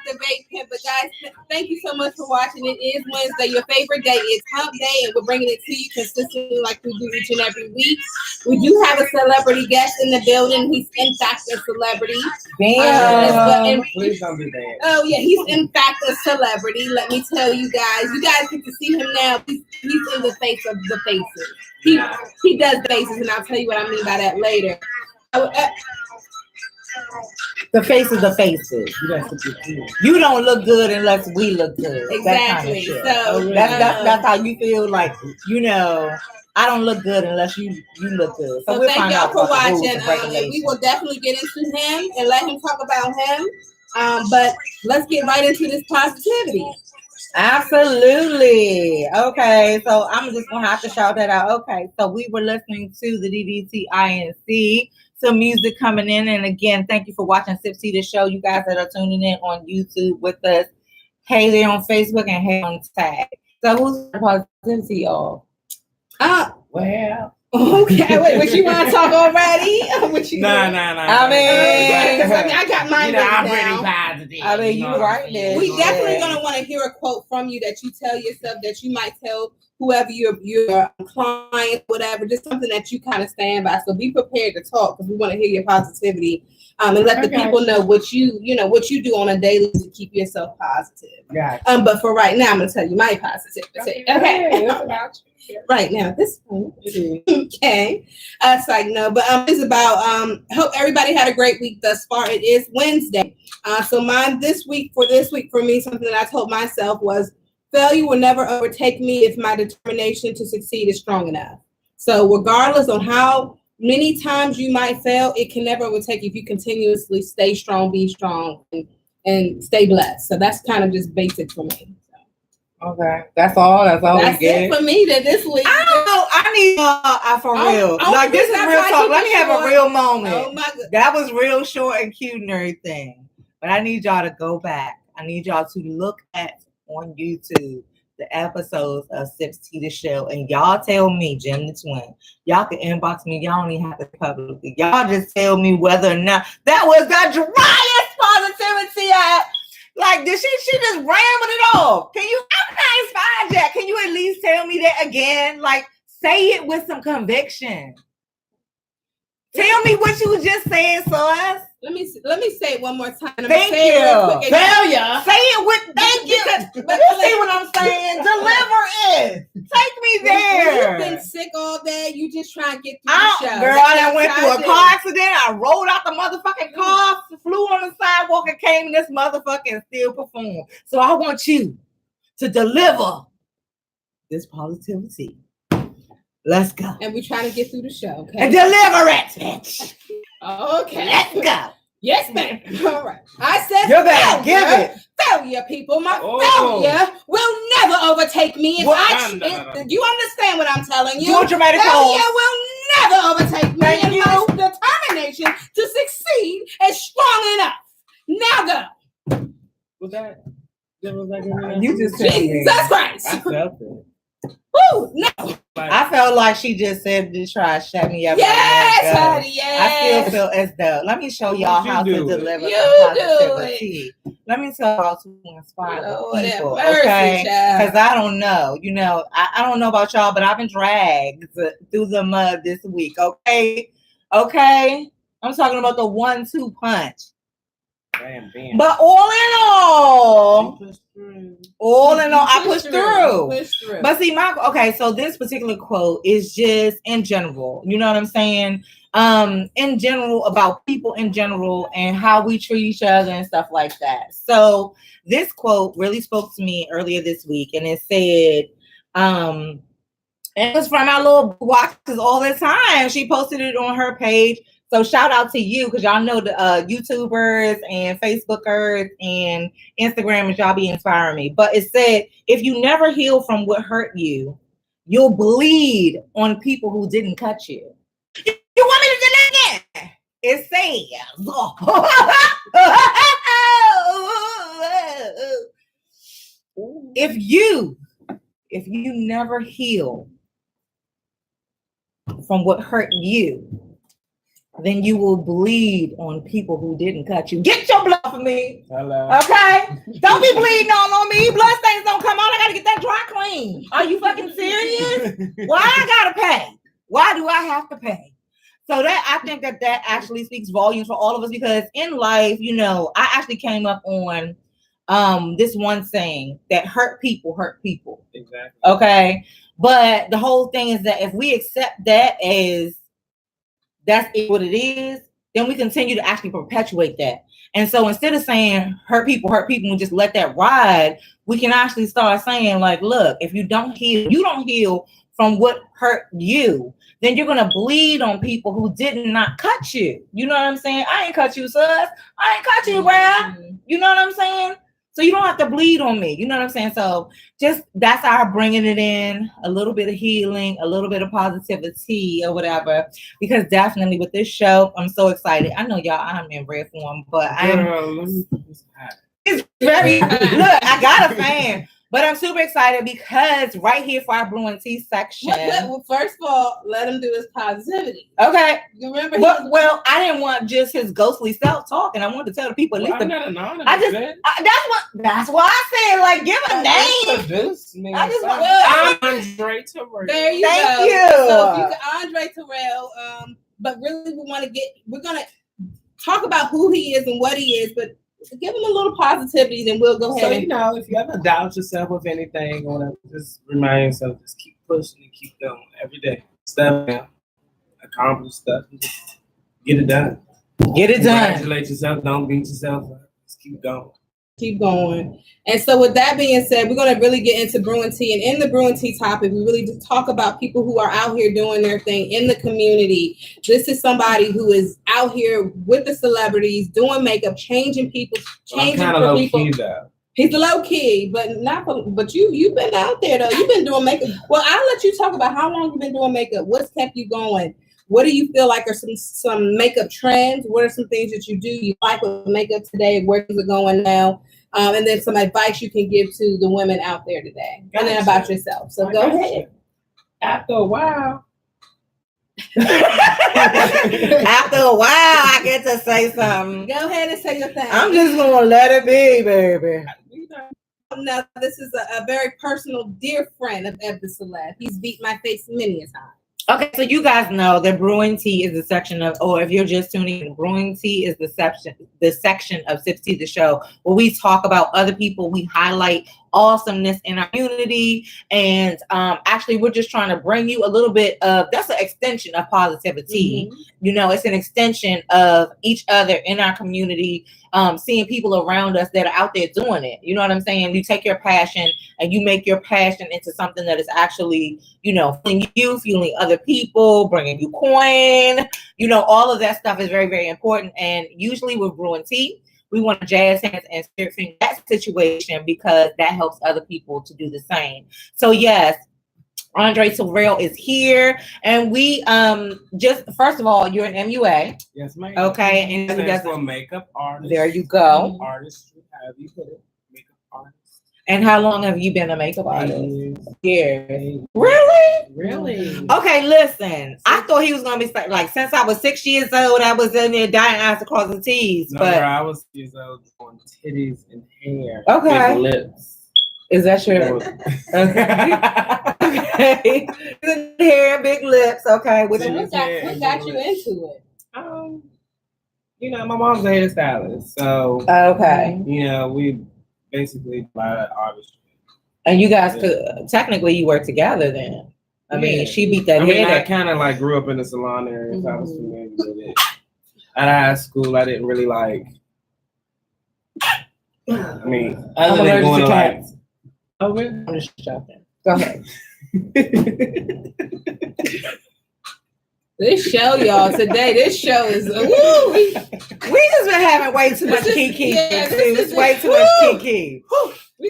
the vape pimp. But guys, thank you so much for watching. It is Wednesday, your favorite day. It's hump day, and we're bringing it to you consistently like we do each and every week. We do have a celebrity guest in the building. He's in fact a celebrity. Damn. Please don't do that. Oh yeah, he's in fact a celebrity. Let me tell you guys. You guys get to see him now. He's in the face of the faces. He does faces, and I'll tell you what I mean by that later. The face of the faces. You don't look good unless we look good. Exactly. That kind of shit. So that's how you feel. Like, you know, I don't look good unless you look good. So we'll thank y'all for watching. We will definitely get into him and let him talk about him. But let's get right into this positivity. Absolutely. Okay, so I'm just gonna have to shout that out. Okay, so we were listening to the GemDTwin. Some music coming in, and again, thank you for watching SipsTea the Show. You guys that are tuning in on YouTube with us, hey there on Facebook and hey on Tag. So who's the positivity, y'all? Well. Okay, wait, what you want to talk already? No. I mean, I got mine I'm now. pretty positive. I mean, you right there. We definitely gonna want to hear a quote from you that you tell yourself, that you might tell whoever your client, whatever, just something that you kind of stand by. So be prepared to talk because we want to hear your positivity, and let the people know what you do on a daily to keep yourself positive. Yeah. But for right now, I'm gonna tell you my positivity. Okay. Right now, this one. Okay. It's like no, but it's about hope everybody had a great week thus far. It is Wednesday. So mine this week for me, something that I told myself was failure will never overtake me if my determination to succeed is strong enough. So regardless on how many times you might fail, it can never overtake you if you continuously stay strong, be strong, and stay blessed. So that's kind of just basic for me. Okay, that's all. That's it for me this week. I don't know. I need for real. Like this is real talk. Let me have a real moment. Oh my God. That was real short and cute and everything. But I need y'all to go back. I need y'all to look at on YouTube the episodes of SipsTea the Show, and y'all tell me, GemDTwin. Y'all can inbox me. Y'all don't even have to publicly. Y'all just tell me whether or not that was the driest positivity like, did she just rambled it off? Can you, I'm not inspired yet. Can you at least tell me that again? Like, say it with some conviction. Tell me what you just said, sus. Let me say it one more time. Thank you. Failure. Say it with thank you. But you see what I'm saying? Deliver it. Take me there. You've been sick all day. You just try and get through the show. Girl, I went through a car accident. I rolled out the motherfucking car, flew on the sidewalk, and came in this motherfucker and still performed. So I want you to deliver this positivity. Let's go. And we're trying to get through the show. Okay? And deliver it, bitch. Okay. Let's go. Yes, ma'am. All right. I said you better give it. Failure, people. My failure will never overtake me. If you understand what I'm telling you? Failure will never overtake me. Thank you. My determination to succeed is strong enough. Now go. Was that you just said Jesus Christ. I felt it. Woo, no. I felt like she just said to try to shut me up. Yes, honey, yes. I still feel as though. Let me show y'all how to deliver positivity. Let me tell y'all to inspire people, okay? Because I don't know. You know, I don't know about y'all, but I've been dragged through the mud this week, okay? Okay? I'm talking about the 1-2 punch. Bam, bam. But all in all, I pushed through. But see, so this particular quote is just in general, you know what I'm saying? In general, about people in general and how we treat each other and stuff like that. So this quote really spoke to me earlier this week, and it said, it was from our little watches all the time. She posted it on her page. So shout out to you, because y'all know the YouTubers and Facebookers and Instagrammers, y'all be inspiring me. But it said, if you never heal from what hurt you, you'll bleed on people who didn't cut you. You want me to do that again? It says, if you never heal from what hurt you, then you will bleed on people who didn't cut you. Get your blood for me. Hello. Okay? Don't be bleeding on me. Blood stains don't come out. I gotta get that dry clean. Are you fucking serious? Why I gotta pay? Why do I have to pay? So that I think that actually speaks volumes for all of us, because in life, you know, I actually came up on this one saying that hurt people hurt people. Exactly. Okay. But the whole thing is that if we accept that as that's what it is, then we continue to actually perpetuate that. And so instead of saying hurt people and just let that ride, we can actually start saying, like, look, if you don't heal from what hurt you, then you're gonna bleed on people who did not cut you. You know what I'm saying? I ain't cut you, sus. I ain't cut you, bruh. You know what I'm saying? So you don't have to bleed on me. You know what I'm saying? So just that's our bringing it in, a little bit of healing, a little bit of positivity or whatever. Because definitely with this show, I'm so excited. I know y'all, I'm in red form, but it's very look. I got a fan. But I'm super excited because right here for our Brewing TEA section. Well, first of all, let him do his positivity. Okay. You remember? Well, I didn't want just his ghostly self talking. I wanted to tell the people. Well, that's why I said, like, give a name. Introduce me. I just I'm Andre Terrell. There you go. Thank you. So if you can, Andre Terrell. But really, we're gonna talk about who he is and what he is, but give him a little positivity, then we'll go ahead. So, you know, if you ever doubt yourself with anything or whatever, just remind yourself, just keep pushing and keep going every day. Step down, accomplish stuff, and just get it done. Get it done. Congratulate yourself. Don't beat yourself up. Just keep going. Keep going. And so with that being said, we're going to really get into Brewing TEA. And in the Brewing TEA topic, we really just talk about people who are out here doing their thing in the community. This is somebody who is out here with the celebrities, doing makeup, changing people, changing for people. Key, though. He's low key, but you've been out there though. You've been doing makeup. Well, I'll let you talk about how long you've been doing makeup. What's kept you going? What do you feel like are some makeup trends? What are some things that you like with makeup today? Where is it going now? And then some advice you can give to the women out there today. And then about yourself. So go ahead. After a while, I get to say something. Go ahead and say your thing. I'm just gonna let it be, baby. Now, this is a very personal, dear friend of Eb Deceleb. He's beat my face many a time. Okay, so you guys know that Brewing TEA is the section of, or if you're just tuning in, Brewing TEA is the section of SipsTea the Show, where we talk about other people, we highlight awesomeness in our community, and actually we're just trying to bring you a little bit of, that's an extension of positivity. Mm-hmm. You know, it's an extension of each other in our community, seeing people around us that are out there doing it. You know what I'm saying? You take your passion and you make your passion into something that is actually, you know, fueling other people, bringing you coin, you know, all of that stuff is very, very important. And usually with Brewing TEA, we want to jazz hands and spirit finger that situation because that helps other people to do the same. So yes, Andre Terrell is here, and we just first of all, you're an MUA. Yes, ma'am. Okay, and that's for makeup artist. There you go. Artistry, however you put it, makeup artist. And how long have you been a makeup artist? Years. Really? Okay, listen. I thought he was gonna be like since I was 6 years old, I was in there dying eyes across the T's. No, but I was 6 years old on titties and hair. Okay. Big lips. Is that true? Okay. Hair, big lips. Okay. What got you into it? You know, my mom's a hairstylist, so okay. You know, we basically buy artistry. And you guys could technically you work together then. I mean, she beat that hair. I kind of like grew up in the salon area, so I was familiar with it. At high school, I didn't really like. I mean, other than going to like. Oh, really? I'm just joking. Go ahead. This show, y'all, today, this show is we just been having way too much kiki. Yeah, this is way too much kiki.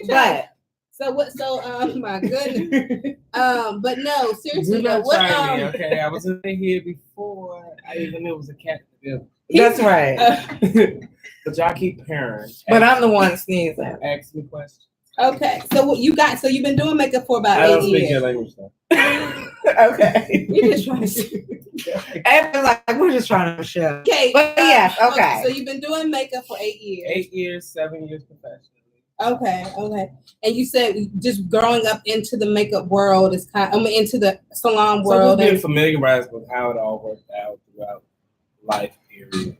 But so what? So my goodness. But no, seriously, no. What? Okay, I was in here before I even knew it was a cat. That's right. But y'all keep pairing. But I'm the one sneezing. Ask me questions. Okay, so what you got? So you've been doing makeup for about 8 years. I don't speak your language though. Okay. We're just trying to. And like we're just trying to show. Okay. But yes, okay. So you've been doing makeup for 8 years. 8 years, 7 years professionally. Okay. And you said just growing up into the makeup world is into the salon world. So being familiarized with how it all worked out throughout life, period.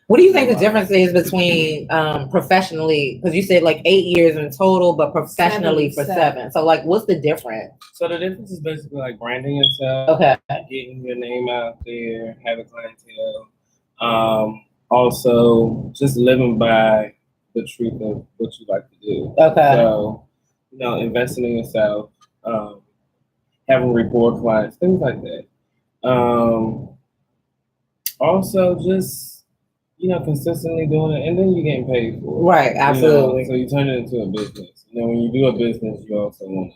What do you think the difference is between professionally? Because you said like 8 years in total, but professionally for 7. So like, what's the difference? So the difference is basically like branding yourself, okay, getting your name out there, having clientele. Also, just living by the truth of what you like to do. Okay. So, investing in yourself, having rapport clients, things like that. Also, just consistently doing it, and then you're getting paid for it. Right, absolutely. So you turn it into a business. When you do a business, you also want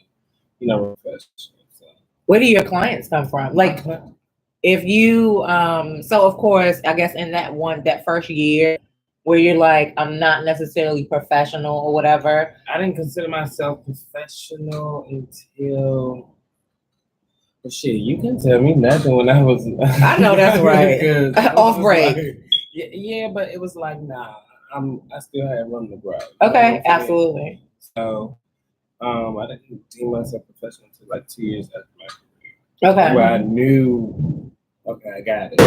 to, professional. So. Where do your clients come from? Like, if you, so of course, I guess in that first year where you're like, I'm not necessarily professional or whatever. I didn't consider myself professional until. Well, shit, you can tell me nothing when I was. I know that's right. Off break. Like, yeah, but it was like, nah, I still had room to grow. Okay, absolutely. So, I didn't deem myself professional until like 2 years after my career. Okay. Where I knew, okay, I got it.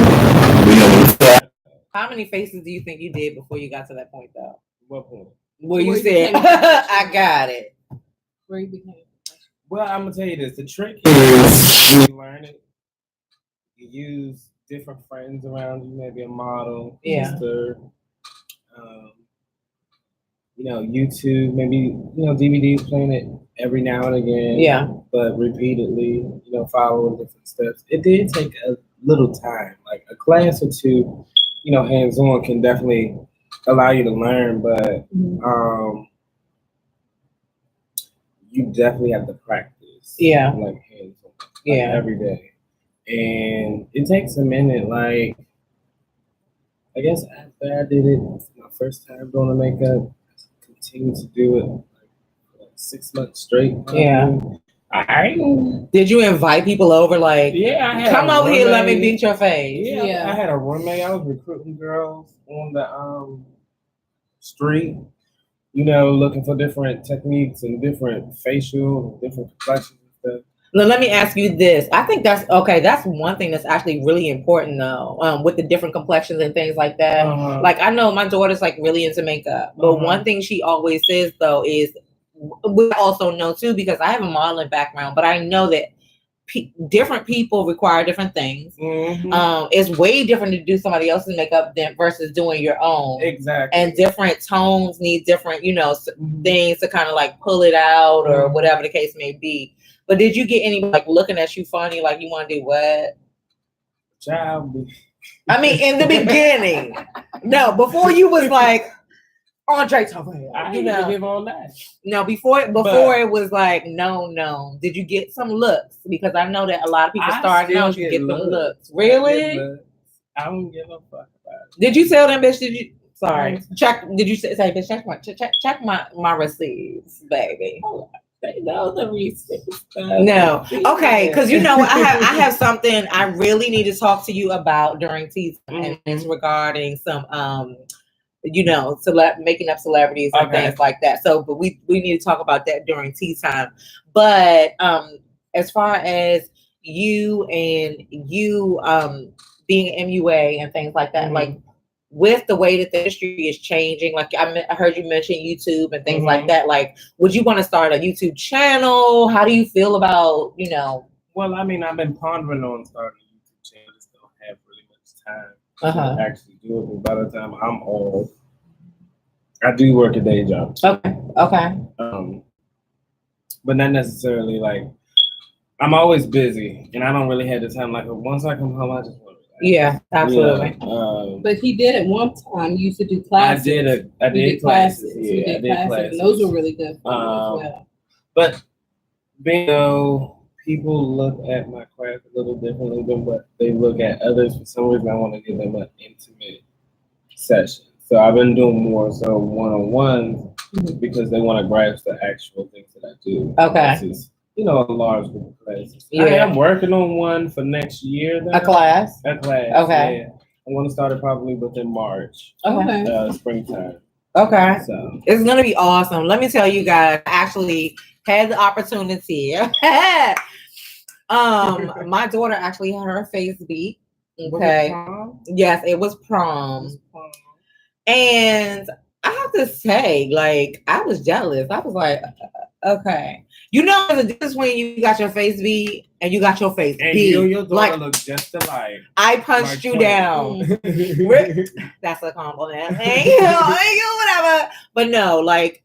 How many faces do you think you did before you got to that point, though? What point? Where you said, I got it. Where you became. Well, I'm gonna tell you this. The trick is you learn it. You use different friends around you, maybe a model, sister, YouTube, maybe DVDs playing it every now and again. Yeah. But repeatedly, following different steps. It did take a little time, like a class or two, hands-on can definitely allow you to learn, but you definitely have to practice. Yeah. Like hands-on. Every day. And it takes a minute, like, I guess after I did it my first time doing the makeup, I continued to do it like 6 months straight. Yeah. Did you invite people over? Like, I had come over here, let me beat your face. Yeah. I had a roommate. I was recruiting girls on the street, looking for different techniques and different facial, different complexions and stuff. Now, let me ask you this. I think that's okay. That's one thing that's actually really important, though, with the different complexions and things like that. Like, I know my daughter's like really into makeup, but one thing she always says, though, is we also know too, because I have a modeling background, but I know that different people require different things. It's way different to do somebody else's makeup versus doing your own. Exactly. And different tones need different, things to kind of like pull it out or whatever the case may be. But did you get anybody like looking at you funny, like you want to do what? Child. I mean, in the beginning. No, before you was like, Andre Tavai. I didn't give all that. No, before it was like, no. Did you get some looks? Because I know that a lot of people starting out, you get them looks. Really? I don't give a fuck about it. Did you tell them, bitch? Sorry. Did you say, bitch, check my receipts, baby? They know the receipts. No. Okay, because I have something I really need to talk to you about during tea time, and it's regarding some making up celebrities and things like that. So, but we need to talk about that during tea time. But as far as you being an MUA and things like that, like with the way that the industry is changing, like I heard you mention YouTube and things like that. Like, would you want to start a YouTube channel? How do you feel about, Well, I mean, I've been pondering on starting a YouTube channel. I just don't have really much time to actually do it. But by the time I'm old, I do work a day job. Okay. But not necessarily like, I'm always busy and I don't really have the time. Like once I come home, I just want to relax. Yeah, absolutely. But he did at one time. You used to do classes. I did classes. Yeah, I did classes. And those were really good. But people look at my craft a little differently than what they look at others. For some reason, I want to give them an intimate session. So I've been doing more one-on-ones because they want to grasp the actual things that I do. Okay. Versus a large group of classes. Yeah. I am working on one for next year. Though. A class? A class. Okay. Yeah. I'm going to start it probably within March. Okay. Springtime. Okay. So it's going to be awesome. Let me tell you guys, I actually had the opportunity. My daughter actually had her face beat. Okay. Yes, it was prom. And I have to say, like, I was jealous. I was like, okay. You know, there's a difference when you got your face beat and you got your face and beat. you and your daughter like, look just alike. I punched you down. That's a compliment. Thank you, whatever. But no, like,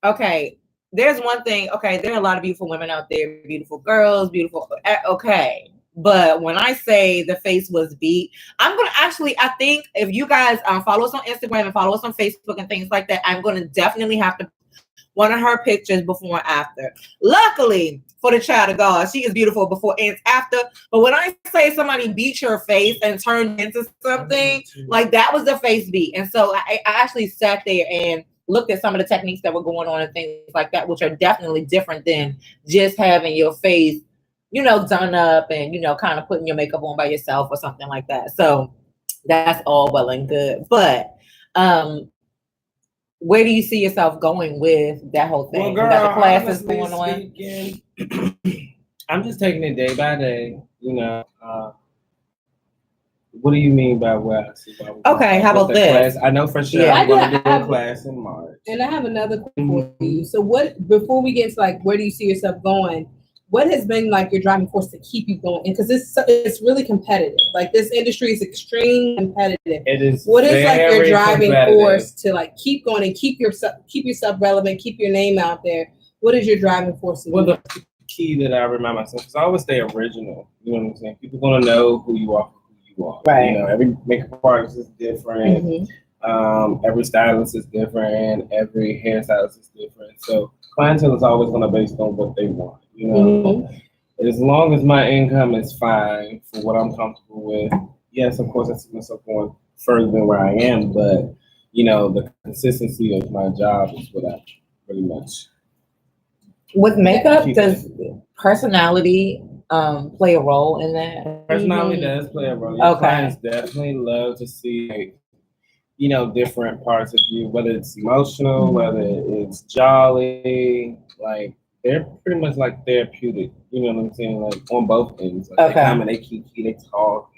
okay, there's one thing. Okay, there are a lot of beautiful women out there, beautiful girls, beautiful. Okay. But when I say the face was beat, I'm going to actually, I think if you guys follow us on Instagram and follow us on Facebook and things like that, I'm going to definitely have to one of her pictures before and after. Luckily for the child of God, she is beautiful before and after. But when I say somebody beat your face and turned into something, like that was the face beat. And so I actually sat there and looked at some of the techniques that were going on and things like that, which are definitely different than just having your face, done up and, kind of putting your makeup on by yourself or something like that. So that's all well and good. But where do you see yourself going with that whole thing? Well, girl, you got the classes going on? I'm just taking it day by day, what do you mean by where I see? Okay, how about this? Class? I know for sure I'm going to do a class in March. And I have another question for you. So before we get to like, where do you see yourself going? What has been like your driving force to keep you going? Because it's really competitive. Like this industry is extremely competitive. It is. What is like your driving force to like keep going and keep yourself relevant, keep your name out there? What is your driving force? Well, the key that I remind myself is I always stay original. You know what I'm saying? People want to know who you are. Right. Every makeup artist is different. Mm-hmm. Every stylist is different. Every hairstylist is different. So clientele is always going to be based on what they want. Mm-hmm. As long as my income is fine for what I'm comfortable with, yes, of course, I see myself going further than where I am. But the consistency of my job is what I pretty much. With makeup, does personality play a role in that? Personality does play a role. Your clients definitely love to see, different parts of you, whether it's emotional, whether it's jolly, like they're pretty much like therapeutic. You know what I'm saying? Like on both ends. Like they come and they kiki, they talk,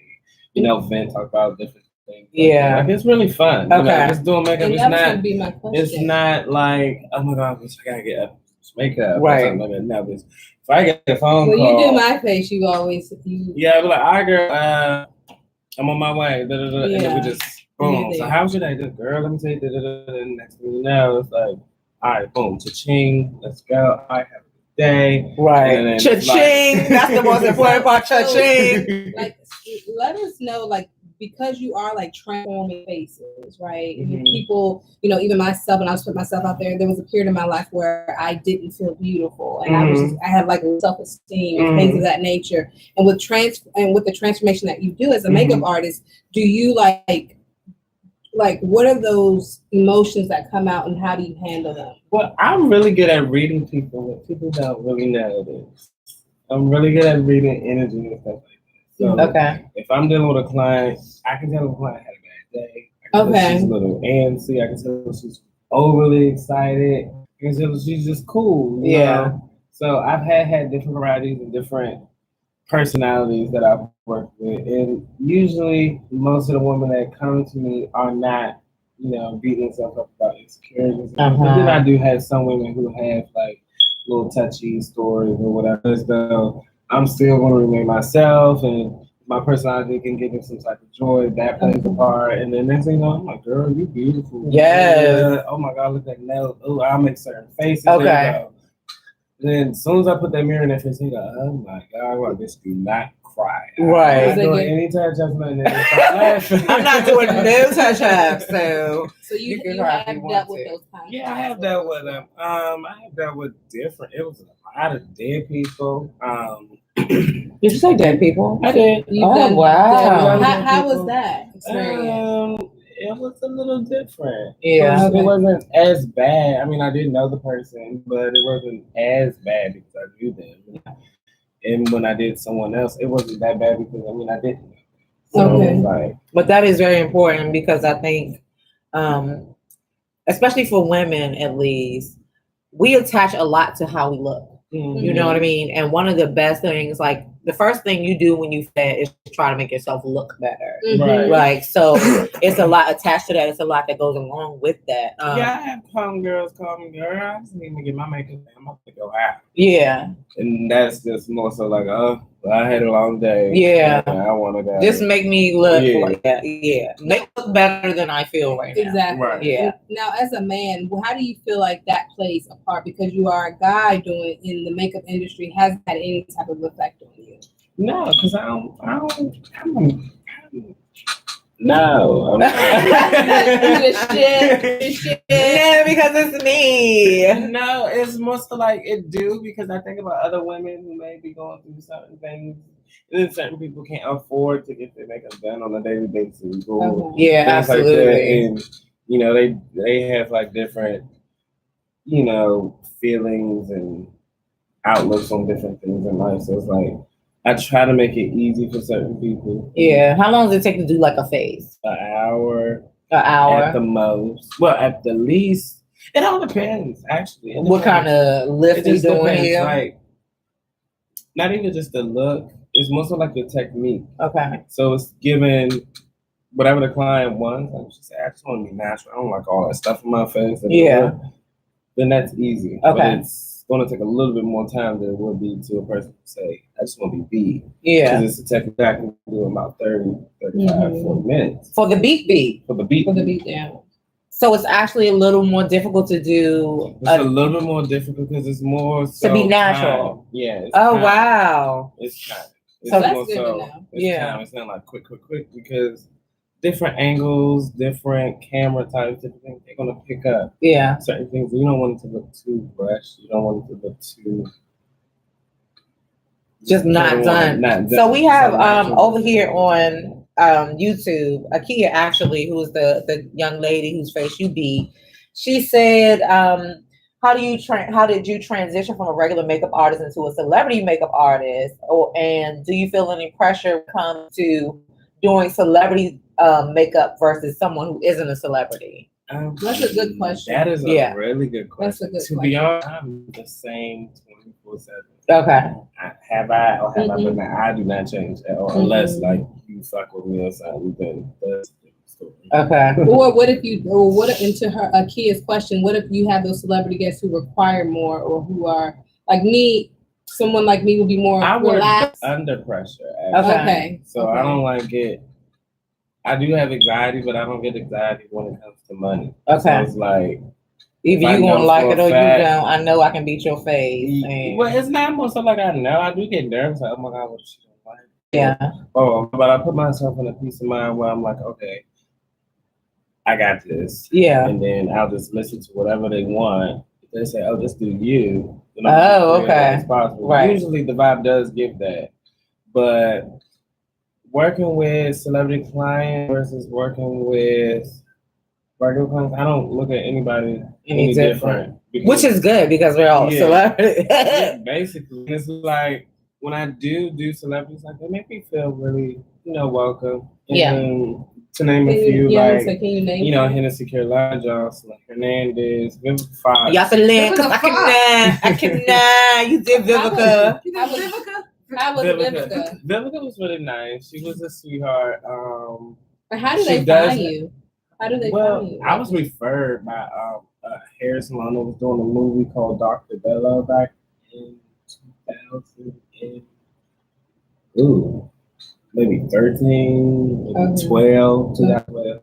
vent, talk about different things. Yeah, like it's really fun. Just doing makeup. It's not like, oh my God, I gotta get makeup or something like that. No, but if I get a phone call. Well, you do my face, you always. Yeah, I'll be like, all right, girl, I'm on my way. And then we just, boom. So how should I do? Girl, let me tell you. And next thing you know, it's like, all right, boom, cha-ching, let's go. I have a good day. Right. Cha-ching. That's the most important part, cha-ching. Like, let us know, like, because you are like transforming faces, right? Mm-hmm. People, even myself, when I was putting myself out there was a period in my life where I didn't feel beautiful, and I had like self-esteem and things of that nature. And with the transformation that you do as a makeup artist, do you like what are those emotions that come out, and how do you handle them? Well, I'm really good at reading people. What people don't really know this. I'm really good at reading energy and stuff like that. So if I'm dealing with a client, I can tell the client had a bad day. I can tell she's a little antsy. I can tell she's overly excited. I can tell she's just cool. You know? So I've had different varieties and different personalities that I've worked with. And usually most of the women that come to me are not, beating themselves up about insecurities. But then I do have some women who have like little touchy stories or whatever. So I'm still going to remain myself, and my personality can give them some type of joy. That plays a part. And then next thing you know, I'm like, girl, you beautiful. Yes. Oh my God, look at that nails. Oh, I'll make certain faces. Okay. Then as soon as I put that mirror in their face, they go, oh my God, I just do not cry. Right. I'm not doing any touch-ups, nothing. I'm not doing no touch-ups. So you have dealt with those kinds. Yeah, I have dealt with them. I have dealt with different. It was a lot of dead people. Did you say dead people? I did. Wow. How was that experience? it was a little different. Yeah. It wasn't as bad. I mean, I didn't know the person, but it wasn't as bad because I knew them. And when I did someone else, it wasn't that bad because I didn't. So it was like, but that is very important because I think, especially for women at least, we attach a lot to how we look. mm-hmm. You know what I mean? And one of the best things, like the first thing you do when you fat is try to make yourself look better. Right. Like, so it's a lot attached to that. It's a lot that goes along with that. Yeah, I have some girls call me, girl, I just need to get my makeup. I'm about to go out. Yeah. And that's just more so like, oh, I had a long day. Yeah. I want to go. Just make me look like that. Yeah. Make me look better than I feel right now. Exactly. Right. Yeah. Now, as a man, how do you feel like that plays a part? Because you are a guy doing in the makeup industry. Has had any type of effect on you? No, because no. Yeah, because it's me. No, it's more so like it do because I think about other women who may be going through certain things. And then certain people can't afford to get their makeup done on a daily basis. Yeah, absolutely. Like and they have like different, feelings and outlooks on different things in life. So it's like I try to make it easy for certain people. Yeah. How long does it take to do like a face? An hour. At the most. Well, at the least. It all depends, actually. What kind of lift you doing here? Like, not even just the look. It's more so like the technique. Okay. So it's given whatever the client wants. Like she said, I just want to be natural. I don't like all that stuff in my face. Then that's easy. Okay. But it's going to take a little bit more time than it would be to a person who say, I just want to be beat. Yeah. Because it's a technique I can do in about 30, 35, 40 minutes. For the beat. For the beat. Yeah. So it's actually a little more difficult to do. It's a little bit more difficult because it's more so to be natural. Time. Yeah. Wow. It's time. So that's good to know. It's time. It's not like quick because different angles, different camera types, different things, they're gonna pick up certain things. You don't want it to look too brushed. You don't want it to look too just not done. So we have over here on YouTube, Akia actually, who's the young lady whose face you beat. She said, how did you transition from a regular makeup artist into a celebrity makeup artist? And do you feel any pressure when it comes to doing celebrity makeup versus someone who isn't a celebrity? That's a good question. That is a really good question. That's a good question. To be honest, I'm the same 24/7. Okay. Have I or have I been? I do not change at all unless like you fuck with me or something. Then that's a different story. Okay. Or what if into her Akia's question? What if you have those celebrity guests who require more or who are like me? Someone like me would be more relaxed. Under pressure. Okay. So I don't like it. I do have anxiety, but I don't get anxiety when it comes to money. Okay. So it's like either you gonna like it or you don't. I know I can beat your face. Well, it's not more so like I know. I do get nervous. Like, oh my God, what she don't like? Yeah. Oh, but I put myself in a peace of mind where I'm like, okay, I got this. Yeah. And then I'll just listen to whatever they want. If they say, oh, just do you. Okay. As possible. Right. Usually the vibe does give that. But working with celebrity clients versus working with regular clients, I don't look at anybody any different. Which is good because we're all celebrities. Basically, it's like when I do celebrities, like they make me feel really, welcome. And to name a few, like, Hennessy Carolina Johnson, like Hernandez, Vivica Fox. Y'all said I cannot. You did Vivica. How was Vivica? Vivica was really nice. She was a sweetheart. But how do they find you? How do they find you? I was referred by a hair salon that was doing a movie called Dr. Bella back in 2000 maybe 13, maybe 12, 2012.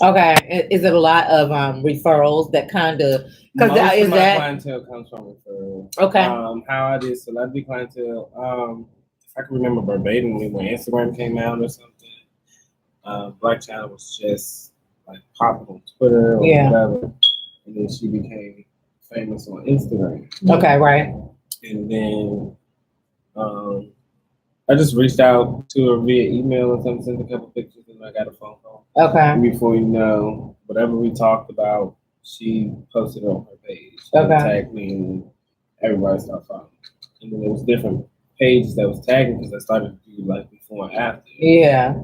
Okay. Is it a lot of referrals that kind of because is that clientele comes from referrals? Okay. How I did celebrity clientele, if I can remember verbatimly when Instagram came out or something, Black China was just like popping on Twitter or whatever, and then she became famous on Instagram. Okay, right. And then I just reached out to her via email or something, sent a couple pictures, and and I got a phone call. Okay. And before you know, whatever we talked about, she posted it on her page. Okay. Tagged me, and everybody started following. And then there was different pages that was tagging because I started to do like before and after. Yeah.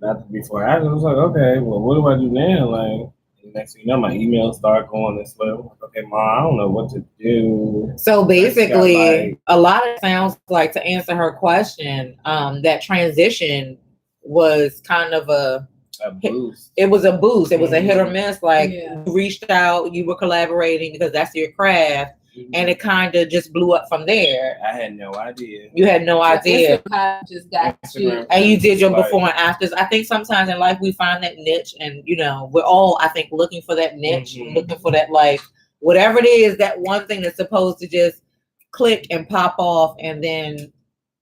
After before and after, I was like, okay, well, what do I do now? Like, and next thing you know, my emails start going this way. I'm like, okay, Ma, I don't know what to do. So basically, a lot of sounds like, to answer her question, that transition was kind of a boost. It was a boost. It was a hit or miss. Like, you reached out, you were collaborating because that's your craft. And it kind of just blew up from there. I had no idea. You had no idea. Just got you. And you did your before and afters. I think sometimes in life we find that niche, and you know, we're all, I think, looking for that niche, looking for that, like, whatever it is, that one thing that's supposed to just click and pop off, and then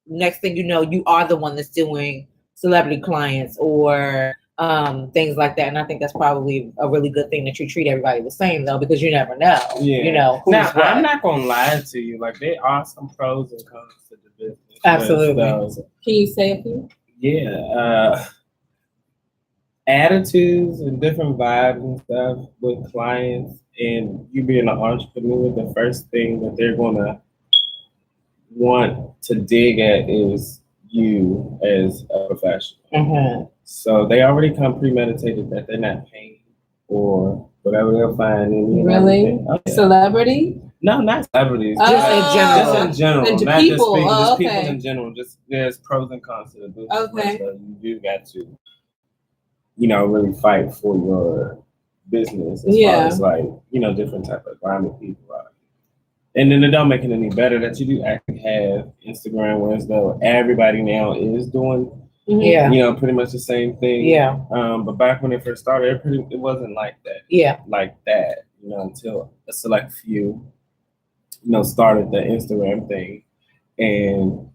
next thing you know, you are the one that's doing celebrity clients or things like that. And I think that's probably a really good thing that you treat everybody the same, though, because you never know. Yeah. You know. Now, I'm not gonna lie to you. Like, there are some pros and cons to the business. Absolutely. Can you say a few? Yeah. Attitudes and different vibes and stuff with clients, and you being an entrepreneur, the first thing that they're gonna want to dig at is you as a professional. So they already come premeditated that they're not paying or whatever they'll find in. Really? Celebrity? No, not celebrities. Just in general. Just in general. And not people. just people. Just Okay. people in general. Just there's pros and cons to the business. Okay. So you do got to, you know, really fight for your business as far as, like, you know, different type of environment people are. And then it don't make it any better that you do actually have Instagram, where as though everybody now is doing, you know, pretty much the same thing. Yeah. But back when it first started, it wasn't like that. Yeah. Like that, you know, until a select few, you know, started the Instagram thing. And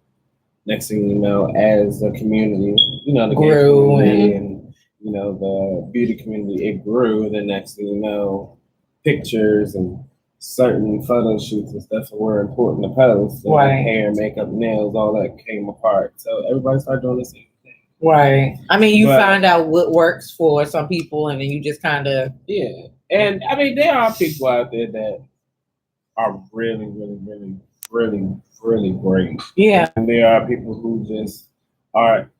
next thing you know, as a community, you know, the grew community and, you know, the beauty community, it grew. And the next thing you know, pictures and certain photo shoots and stuff were important to post. So like hair, makeup, nails, all that came apart. So everybody started doing the same thing. Right. I mean, you find out what works for some people, and then you just kind of And I mean, there are people out there that are really, really, really, really, really great. Yeah. And there are people who just are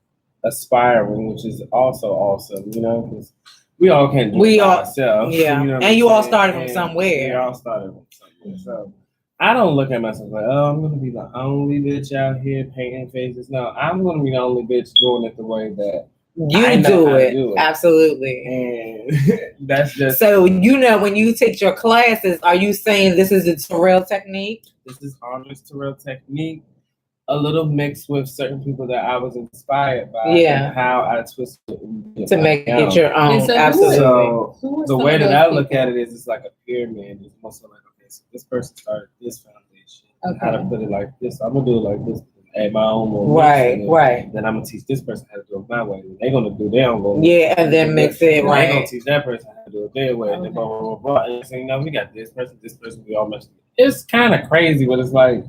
aspiring, which is also awesome, you know, because we all can't do it ourselves. Yeah. You know, and you all started from somewhere. We all started from somewhere. So I don't look at myself like, oh, I'm going to be the only bitch out here painting faces. No, I'm going to be the only bitch doing it the way that you do it. Absolutely. And that's just. So, you know, when you take your classes, are you saying this is a Terrell technique? This is Andre's Terrell technique. A little mixed with certain people that I was inspired by. And how I twisted it to make it your own. So absolutely. So the way that I look at it is, it's like a pyramid. It's mostly like, okay, so this person started this foundation. Okay. How to put it like this. I'm gonna do it like this. Add my own little right. Then I'm gonna teach this person how to do it my way. They're gonna do their own little and then mix it right. They're gonna teach that person how to do it their way. And then blah blah blah blah. And so, you know, we got this person, we all messed up. It's kind of crazy, but it's like,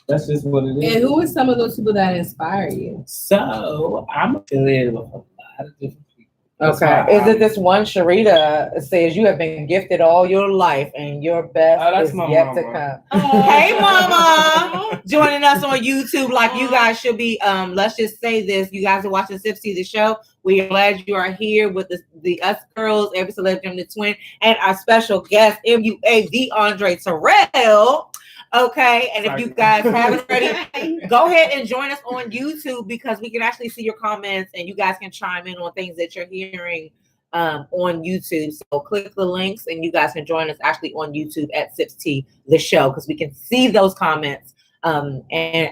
that's just what it is. And who are some of those people that inspire you? So I'm affiliated with a lot of different people. Okay. Is it this one Sharita says you have been gifted all your life and your best is yet to come? Oh. Hey, mama. Joining us on YouTube. Like, you guys should be, let's just say this. You guys are watching SipsTea the Show. We are glad you are here with the us girls, Eb Deceleb, GemDTwin, and our special guest, MUA, the Andre Terrell. Okay, and if you guys haven't already, go ahead and join us on YouTube, because we can actually see your comments and you guys can chime in on things that you're hearing on YouTube. So click the links and you guys can join us actually on YouTube at SipsTea the Show, because we can see those comments and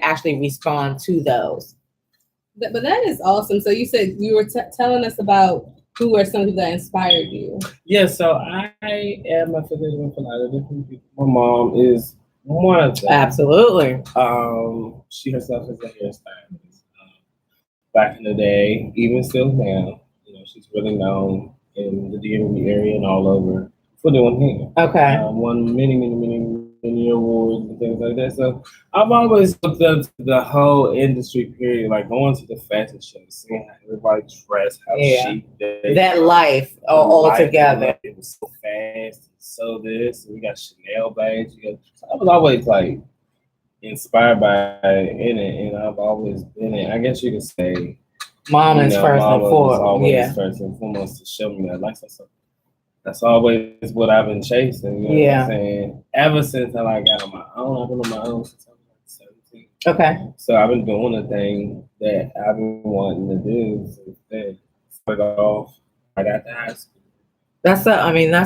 actually respond to those. But that is awesome. So you said you were telling us about who are some people that inspired you. Yeah, so I am affiliated with a lot of different people. My mom is one of them. Absolutely. She herself is a hairstylist. Back in the day, even still now, you know, she's really known in the DMV area and all over for doing hair. Okay. Won many many awards and things like that. So I've always looked up to the whole industry period, like going to the fashion show, seeing how everybody dressed, how chic that life all together. It was so fast, so this, and we got Chanel bags. So I was always like inspired by in it, and I've always been it. I guess you could say Mom is first and foremost. First and foremost to show me that lifestyle. So that's always what I've been chasing. You know what I'm saying? Ever since I got on my own, I've been on my own since I was like 17. Okay. So I've been doing the thing that I've been wanting to do since then. Started off right after high school. That's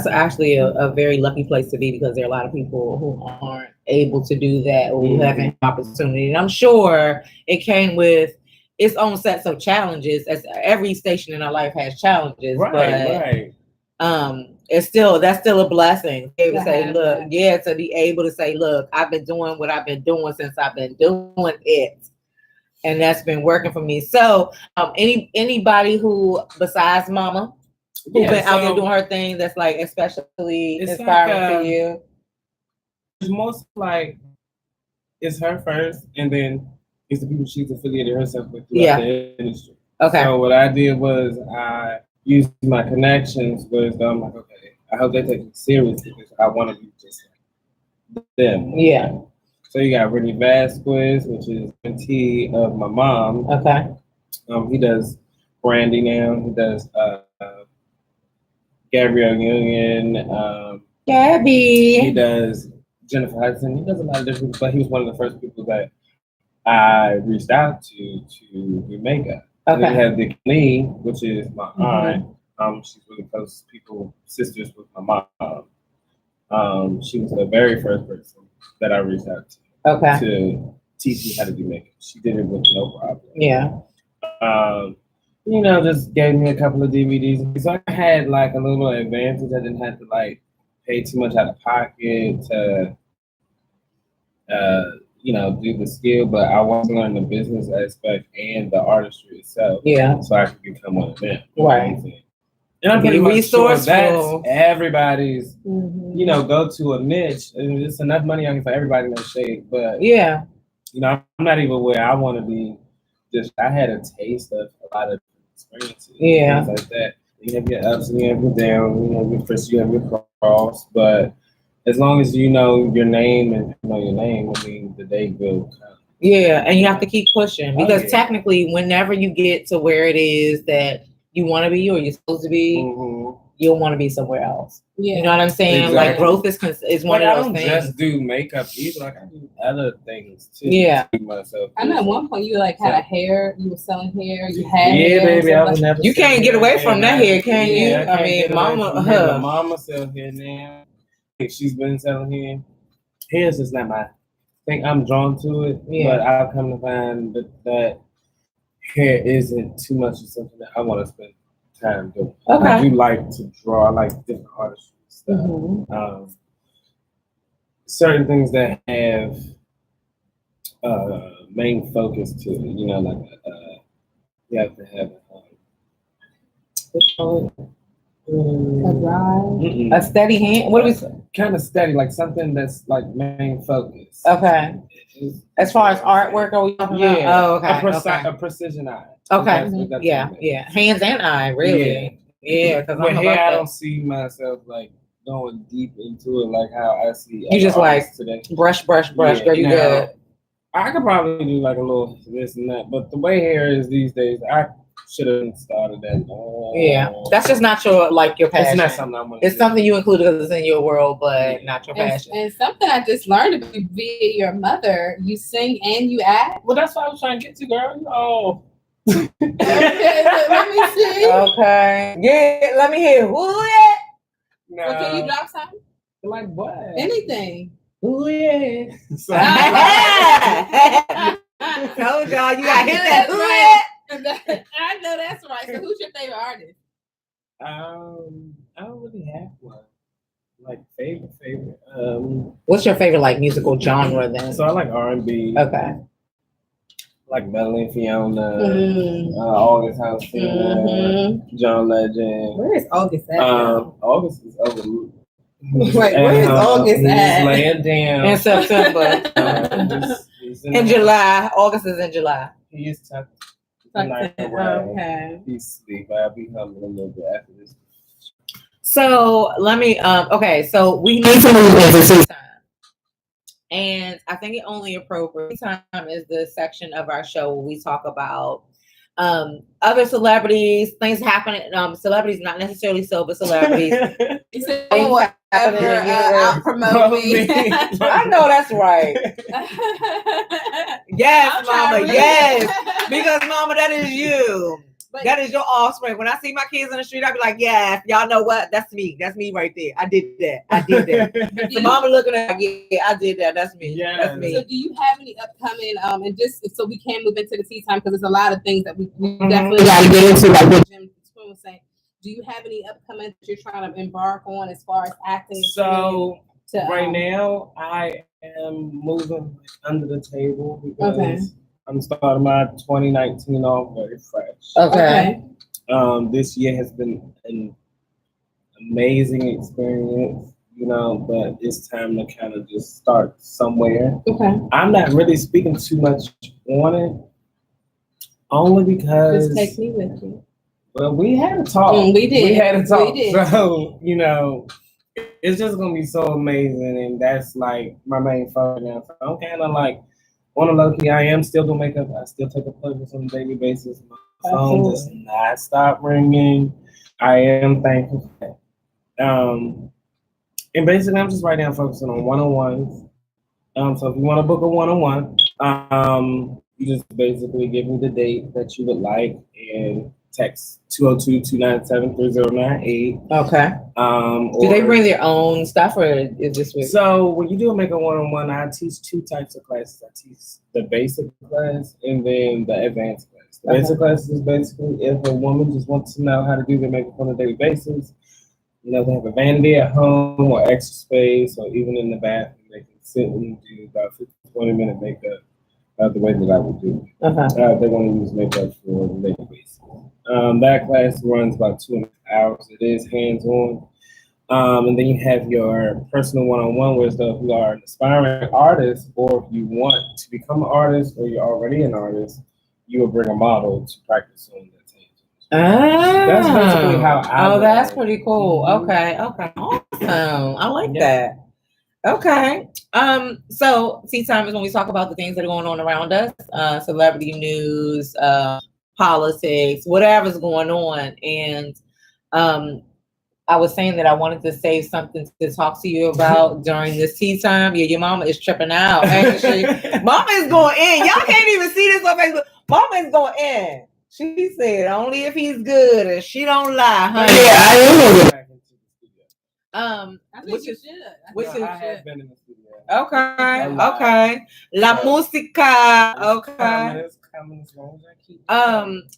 actually a very lucky place to be, because there are a lot of people who aren't able to do that or who haven't opportunity. And I'm sure it came with its own sets of challenges, as every station in our life has challenges. Right. That's still a blessing. To be able to say, look, to be able to say, look, I've been doing what I've been doing since I've been doing it. And that's been working for me. So anybody who, besides Mama, who's been out there doing her thing, that's like especially inspiring for you? It's most like it's her first, and then it's the people she's affiliated herself with throughout the industry. Okay. So what I did was I used my connections with them. Like, okay, I hope they take it seriously because I want to be just like them. Yeah. So you got Rennie Vasquez, which is mentee of my mom. Okay. He does Brandy now. He does Gabrielle Union. Gabby. He does Jennifer Hudson. He does a lot of different, but he was one of the first people that I reached out to do makeup. Okay. And then we have Dick Lee, which is my aunt. She's really close sisters with my mom. She was the very first person that I reached out to. Okay. To teach me how to do makeup. She did it with no problem. Yeah. Just gave me a couple of DVDs. So I had like a little advantage. I didn't have to like pay too much out of pocket to do the skill, but I want to learn the business aspect and the artistry itself. Yeah. So I could become one of them. Right. And I'm pretty resourceful. Sure that's everybody's, go to a niche, and it's enough money on it for everybody in that shade. But I'm not even where I want to be. Just I had a taste of a lot of experiences. Things like that. You have your ups and you have your downs. You have your first, you have your cross, but as long as you know your name and you know your name, I mean, the day will come. Yeah, and you have to keep pushing because technically, whenever you get to where it is that you want to be or you're supposed to be, you'll want to be somewhere else. Yeah. You know what I'm saying? Exactly. Like growth is one of those things. I don't just do makeup either. Like I do other things too. Yeah. I know at one point you had a hair. You were selling hair. You had hair. Baby. I was never. You can't get away from that hair, can you? I mean, Mama sell hair now. She's been selling hair. Hair's just not my thing. I'm drawn to it, but I've come to find that hair isn't too much of something that I want to spend time doing. Okay. I do like to draw. I like different artists and stuff. Certain things that have main focus to it, like you have to have a steady hand. What do we say? Kind of steady, like something that's like main focus. Okay. As far as artwork, are we talking about? Oh, okay. A precision eye. Okay. Yeah. Hands and eye, really. Yeah. Because with hair, I don't see myself like going deep into it like how I see. You just like today. Brush. Girl, you good. I could probably do like a little this and that, but the way hair is these days, I should have started that. That's just not your passion. It's not something I'm gonna It's something you included because it's in your world, but not your passion. And something I just learned via your mother, you sing and you act. Well, that's what I was trying to get to, girl. Okay, let me see. Okay. Yeah, let me hear. Ooh, yeah. No. Well, can you drop something? Like what? Anything. Ooh, yeah. Told y'all you got to hit that. Ooh, yeah. I know that's right. So who's your favorite artist? I don't really have one. Like favorite. What's your favorite like musical genre then? So I like R&B. Okay. Like Melanie Fiona, August Alsina, John Legend. Where is August at? August is over. Like, where's August at? Laying down in September. In July. August is in July. He is tucked. Okay. He's asleep. I'll be home a little bit after this. So let me. Okay. So we need to move into tea time, and I think it only appropriate. Tea time is the section of our show where we talk about other celebrities, things happening. Celebrities, not necessarily sober celebrities. Out promoting. I know that's right. Yes, Mama. Yes, because Mama, that is you. But that is your offspring. When I see my kids on the street, I be like, yes, y'all know what? That's me. That's me right there. I did that. So Mama looking at me, yeah, I did that. That's me. Yeah. That's me. So do you have any upcoming, and just so we can move into the tea time, because there's a lot of things that we definitely got to get into, like what GemDTwin was saying. Do you have any upcoming that you're trying to embark on as far as acting? So right now, I am moving under the table because I'm starting my 2019 off very fresh. Okay. This year has been an amazing experience, but it's time to kind of just start somewhere. Okay. I'm not really speaking too much on it, only because. Just take me with you. Well, we had a talk. We did. We had a talk. We did. So, it's just going to be so amazing. And that's like my main focus now. So I'm kind of like, on a low key, I am still doing makeup. I still take appointments on a daily basis. My phone does not stop ringing. I am thankful for that. And basically, I'm just right now focusing on one-on-ones. So if you want to book a one-on-one, you just basically give me the date that you would like and text 202-297-3098. Okay. Do they bring their own stuff, or is this with? So when you do a makeup one-on-one, I teach two types of classes. I teach the basic class and then the advanced class. The basic class is basically if a woman just wants to know how to do their makeup on a daily basis. They have a vanity at home or extra space, or even in the bathroom, they can sit and do about 20-minute makeup the way that I would do. They want to use makeup for the daily basis. That class runs about 2.5 hours. It is hands-on. And then you have your personal one-on-one with if you are an aspiring artist, or if you want to become an artist, or you're already an artist, you will bring a model to practice on that stage. That's basically how that's pretty cool. Okay. Awesome. I like that. Okay. So tea time is when we talk about the things that are going on around us, celebrity news, politics, whatever's going on. And I was saying that I wanted to save something to talk to you about during this tea time. Yeah, your mama is tripping out. Actually, Mama is going in. Y'all can't even see this on Facebook. Mama is going in. She said only if he's good, and she don't lie, honey. Yeah, I am. Which is I have been in the studio. Okay. La música. Okay.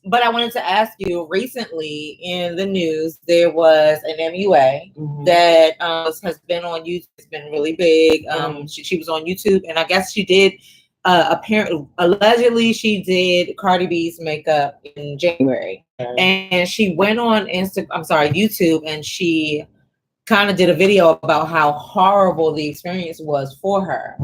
But I wanted to ask you, recently in the news, there was an MUA that has been on YouTube. It's been really big. She was on YouTube, and I guess she did allegedly she did Cardi B's makeup in January. And she went on YouTube, and she kind of did a video about how horrible the experience was for her.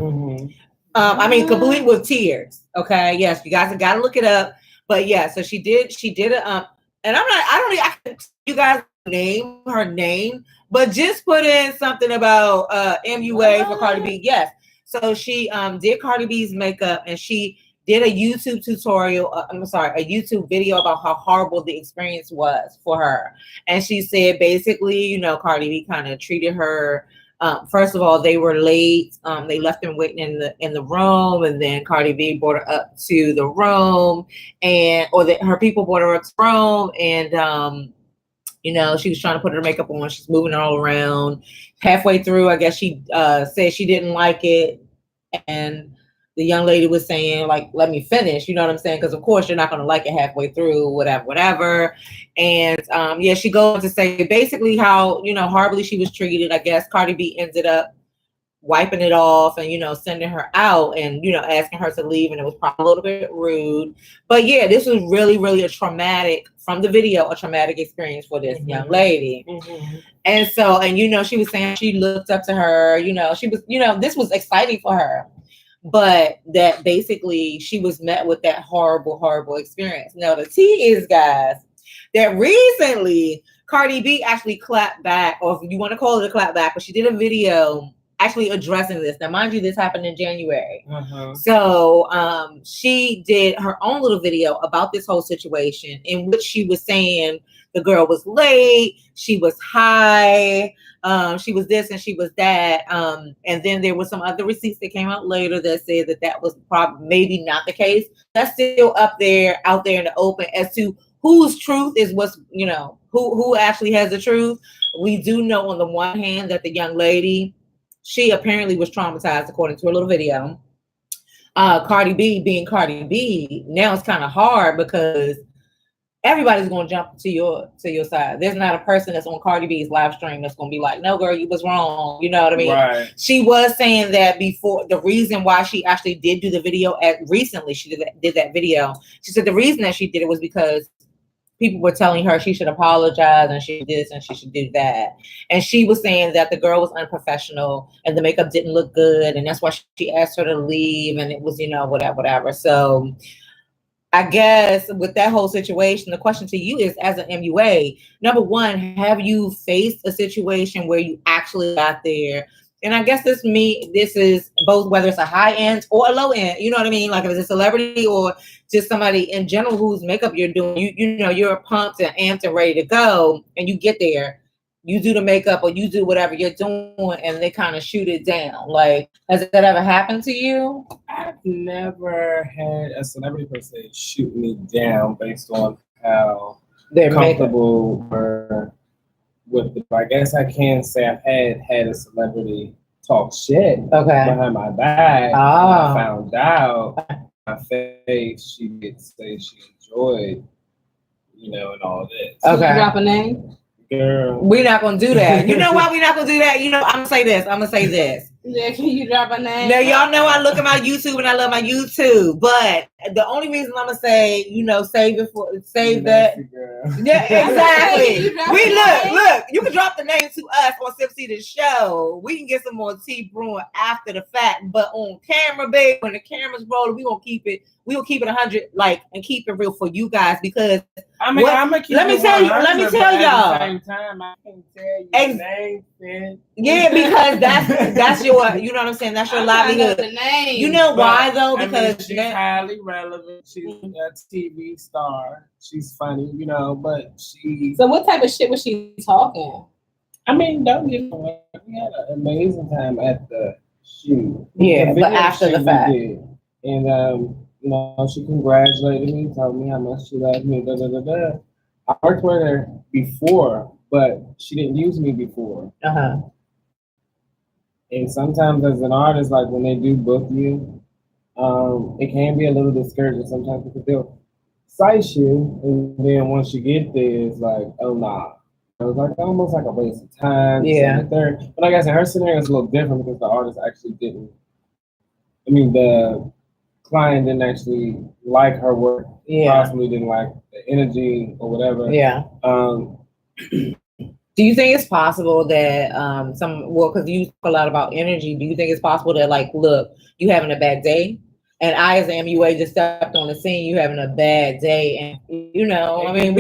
I mean, complete with tears. Okay, yes, you guys have got to look it up. But yeah, so she did a and I can you guys name her name, but just put in something about MUA for Cardi B. Yes. So she did Cardi B's makeup, and she did a YouTube tutorial. A YouTube video about how horrible the experience was for her. And she said basically, Cardi B kind of treated her. First of all, they were late. They left them waiting in the room, and then Cardi B brought her up to the room, her people brought her up to the room, and she was trying to put her makeup on. She's moving all around. Halfway through, I guess she said she didn't like it, and the young lady was saying, like, let me finish. You know what I'm saying? Because of course you're not going to like it halfway through, whatever. And she goes to say basically how horribly she was treated. I guess Cardi B ended up wiping it off and, sending her out and, asking her to leave. And it was probably a little bit rude. But yeah, this was really, really a traumatic experience for this young lady. And so, and, she was saying she looked up to her, she was, this was exciting for her. But that basically she was met with that horrible, horrible experience. Now, the tea is, guys, that recently Cardi B actually clapped back, or if you want to call it a clap back, but she did a video actually addressing this. Now, mind you, this happened in January. So she did her own little video about this whole situation in which she was saying the girl was late, she was high, she was this and she was that. And then there was some other receipts that came out later that said that was probably maybe not the case. That's still out there in the open as to whose truth is what's, who actually has the truth. We do know on the one hand that the young lady, she apparently was traumatized according to a little video. Cardi B being Cardi B, now it's kind of hard because everybody's going to jump to your side. There's not a person that's on Cardi B's live stream that's going to be like, no, girl, you was wrong. You know what I mean? Right. She was saying that before, the reason why she actually did do the video recently, she did that video. She said the reason that she did it was because people were telling her she should apologize and she did this and she should do that. And she was saying that the girl was unprofessional and the makeup didn't look good. And that's why she asked her to leave. And it was, whatever. So I guess with that whole situation, the question to you is, as an MUA, number one, have you faced a situation where you actually got there? And I guess this is both, whether it's a high end or a low end, you know what I mean? Like if it's a celebrity or just somebody in general whose makeup you're doing, you're pumped and amped and ready to go, and you get there, you do the makeup or you do whatever you're doing, and they kind of shoot it down. Like, has that ever happened to you? I've never had a celebrity per se shoot me down based on how they're comfortable or with the, I guess I can say I've had a celebrity talk shit behind my back. I found out my face, she did say she enjoyed, and all this. Can you drop a name? Girl. We're not gonna do that. You know why we're not gonna do that? I'm gonna say this. Yeah, can you drop a name? Now y'all know I look at my YouTube and I love my YouTube, but the only reason I'm gonna say, save that. Yeah, exactly. Look, you can drop the name to us on SipsTea the Show. We can get some more tea brewing after the fact, but on camera, babe, when the camera's rolling, we gonna keep it 100, and keep it real for you guys, because I'm gonna keep let me tell y'all. At the same time, I can tell you name. Yeah, because that's your, you know what I'm saying? That's your livelihood. The name. You know why though? Because she's highly relevant. She's a TV star. She's funny, but she. So what type of shit was she talking? I mean, don't get me wrong. We had an amazing time at the shoot. Yeah, but after the fact. And she congratulated me, told me how much she loved me. I worked with her before, but she didn't use me before. And sometimes as an artist, like when they do book you, it can be a little discouraging sometimes because they'll size you, and then once you get there, it's like, oh nah. It was like almost like a waste of time. Yeah. But like I said, her scenario is a little different because the artist actually didn't. The client didn't actually like her work. Yeah. Possibly didn't like the energy or whatever. Yeah. Do you think it's possible that because you talk a lot about energy, do you think it's possible that, like, look, you having a bad day, and I as an MUA just stepped on the scene, you having a bad day, and we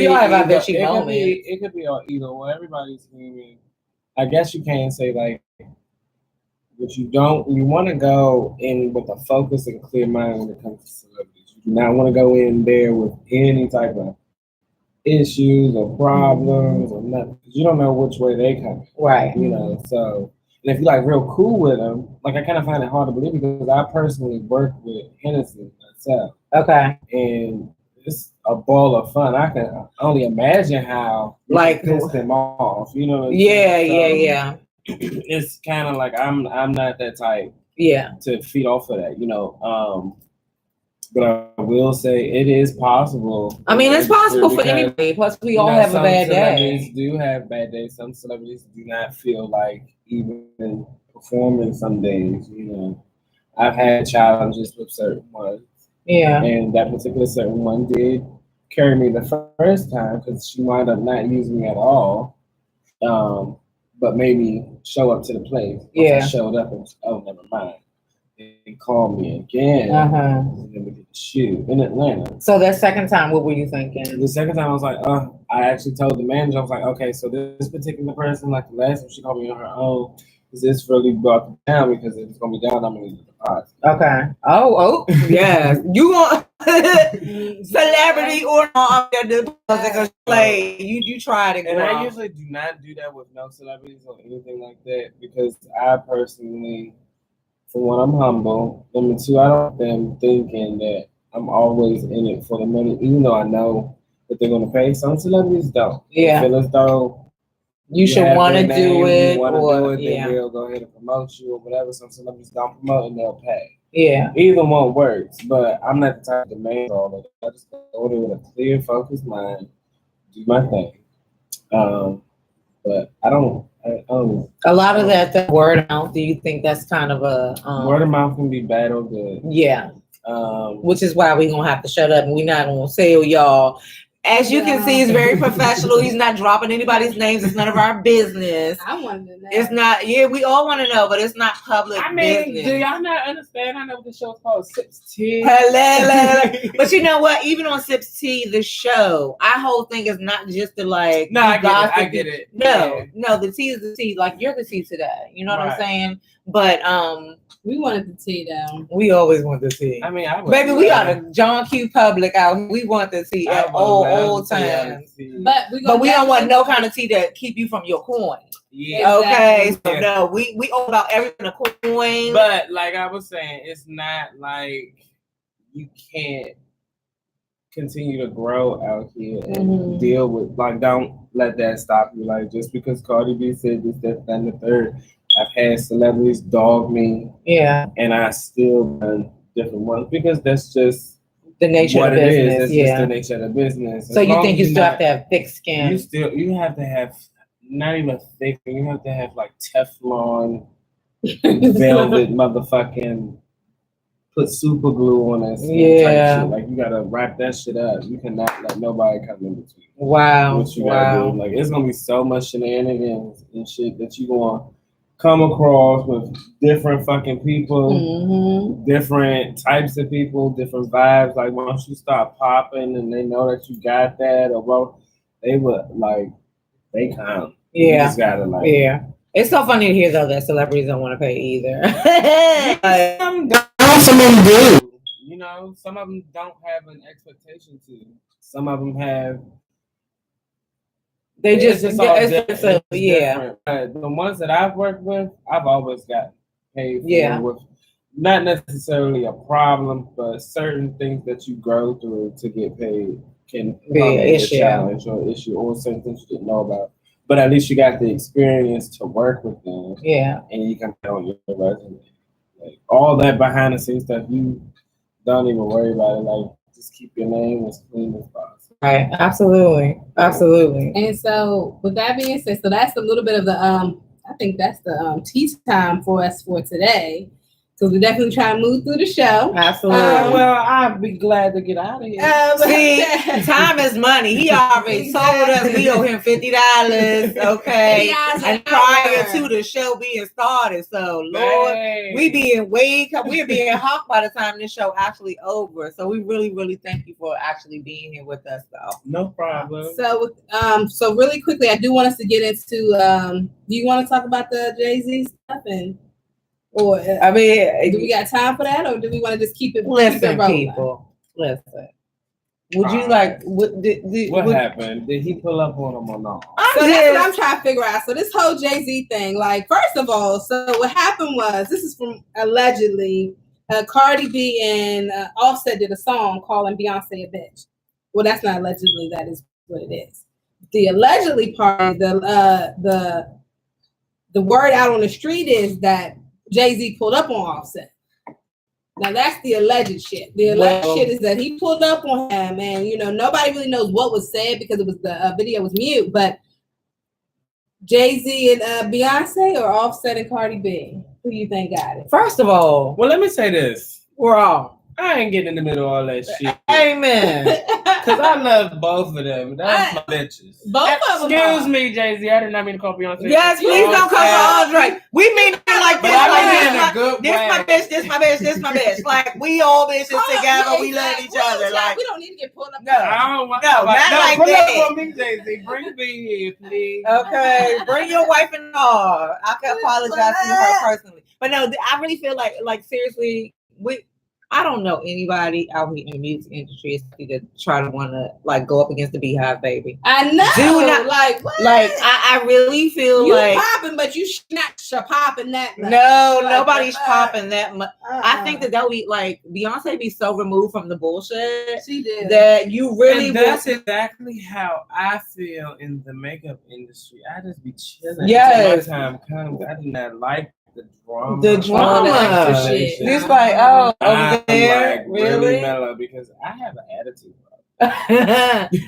all have our bitchy moments. It could be either way. Everybody's human. I guess you can say like, but you want to go in with a focus and clear mind when it comes to celebrities. You do not want to go in there with any type of issues or problems or nothing, because you don't know which way they come. Right. So, and if you're like real cool with them, like I kind of find it hard to believe because I personally work with Hennessy myself. Okay. And it's a ball of fun. I can only imagine how piss them off. You know what I'm saying? Yeah. It's kind of like I'm not that type. Yeah. To feed off of that, But I will say it is possible. I mean, it's possible for anybody. Plus, we all have a bad day. Some celebrities do have bad days. Some celebrities do not feel like even performing some days. You know, I've had challenges with certain ones. Yeah. And that particular certain one did carry me the first time because she wound up not using me at all. But made me show up to the place. Yeah. I showed up and never mind. They called me again. And then we did the shoot in Atlanta. So that second time, what were you thinking? The second time I was like, I actually told the manager, I was like, okay, so this particular person, like the last time she called me on her own, is this really brought it down? Because if it's gonna be down, I'm gonna need the deposit. Okay. Oh, yes. You want celebrity or not the play. You try to go. And I usually do not do that with no celebrities or anything like that because I personally, for one, I'm humble. Number two, I don't want them thinking that I'm always in it for the money, even though I know that they're gonna pay. Some celebrities don't. Yeah. They feel as though you should want to do it, or they will go ahead and promote you or whatever. Some celebrities don't promote and they'll pay. Yeah. Either one works, but I'm not the type to demand all of it. I just go there with a clear, focused mind, do my thing. But I don't. A lot of that word of mouth. Do you think that's kind of a word of mouth can be bad or good? Yeah. Which is why we're gonna have to shut up and we're not gonna sell y'all. As you can see, he's very professional. He's not dropping anybody's names. It's none of our business. I wanted to know. It's not. Yeah, we all want to know, but it's not public business. Do y'all not understand? I know the show's called SipsTea. But you know what? Even on SipsTea the Show, our whole thing is not just to like. No, I get it. No, the tea is the tea. Like you're the tea today. You know what I'm saying? But we wanted the tea down. We always want the tea. I mean, baby, we are the John Q public out. We want the tea at all times. But we don't want no kind of tea that keep you from your coin. Yeah. Okay. So no, we all about everything a coin. But like I was saying, it's not like you can't continue to grow out here and deal with don't let that stop you. Like just because Cardi B said this, that, and the third. I've had celebrities dog me, and I still done different ones because that's just the nature of business. That's just the nature of the business. So you think you still have to have thick skin? You have to have not even thick. You have to have like Teflon, velvet, motherfucking put super glue on that. Type shit. Like you gotta wrap that shit up. You cannot let nobody come in between. Wow. What you gotta do. Like it's gonna be so much shenanigans and shit that you gonna come across with different fucking people, different types of people, different vibes. Like once you start popping and they know that you got that, or they would they come. You just gotta It's so funny to hear though that celebrities don't want to pay either. Some of them do. You know, some of them don't have an expectation to. Some of them have. They just The ones that I've worked with, I've always got paid for with not necessarily a problem, but certain things that you grow through to get paid can be a challenge or issue, or certain things you didn't know about. But at least you got the experience to work with them. Yeah. And you can put on your resume. Like all that behind the scenes stuff, you don't even worry about it. Like just keep your name as clean as possible. Right, absolutely. And so, with that being said, so that's a little bit of the I think that's the tea time for us for today. So we definitely try and move through the show. Absolutely. Well, I'd be glad to get out of here. See, time is money. He already told us we owe him $50. Okay, and prior to the show being started. So Lord, we're being hawked by the time this show actually over. So we really, really thank you for actually being here with us, though. No problem. So really quickly, I do want us to get into. Do you want to talk about the Jay-Z stuff Or do we got time for that, or do we want to just keep it? Listen, people. Listen. Would you like? What happened? Did he pull up on him or not? So that's what I'm trying to figure out. So this whole Jay-Z thing, like, first of all, so what happened was, this is from allegedly, Cardi B and Offset did a song calling Beyonce a bitch. Well, that's not allegedly. That is what it is. The allegedly part, the word out on the street is that Jay-Z pulled up on Offset. Now that's the alleged shit. The alleged shit is that he pulled up on him, and nobody really knows what was said because it was the video was mute. But Jay-Z and Beyonce, or Offset and Cardi B? Who you think got it? First of all, well, let me say this. we're all. I ain't getting in the middle of all that shit. Amen. Because I love both of them. That's my bitches. Both of them. Excuse me, Jay-Z. I did not mean to call Beyonce. Yes, please don't come for Andre. We mean it like this. But I Like mean in a good this way. my bitch, this my bitch, this my bitch. Like we all bitches together. We love each other. Like we don't need to get pulled up. no. I don't want No, not like pull that. up on me, Jay-Z. Bring me here, please. Okay, bring your wife in all. I can apologize to her personally, but no, I really feel like seriously, I don't know anybody out here in the music industry that try to want to like go up against the Beehive, baby. I know. Do not like what? Like I really feel you like popping, but you not popping that much. no, Like, nobody's popping that much. I think Uh-uh. that would be like Beyonce be so removed from the bullshit She did. that you really And that's exactly how I feel in the makeup industry. I just be chilling. Yes. My time comes. I do not like the drama. The drama. The extra shit. It's like, oh, I'm over there, like really? mellow because I have an attitude.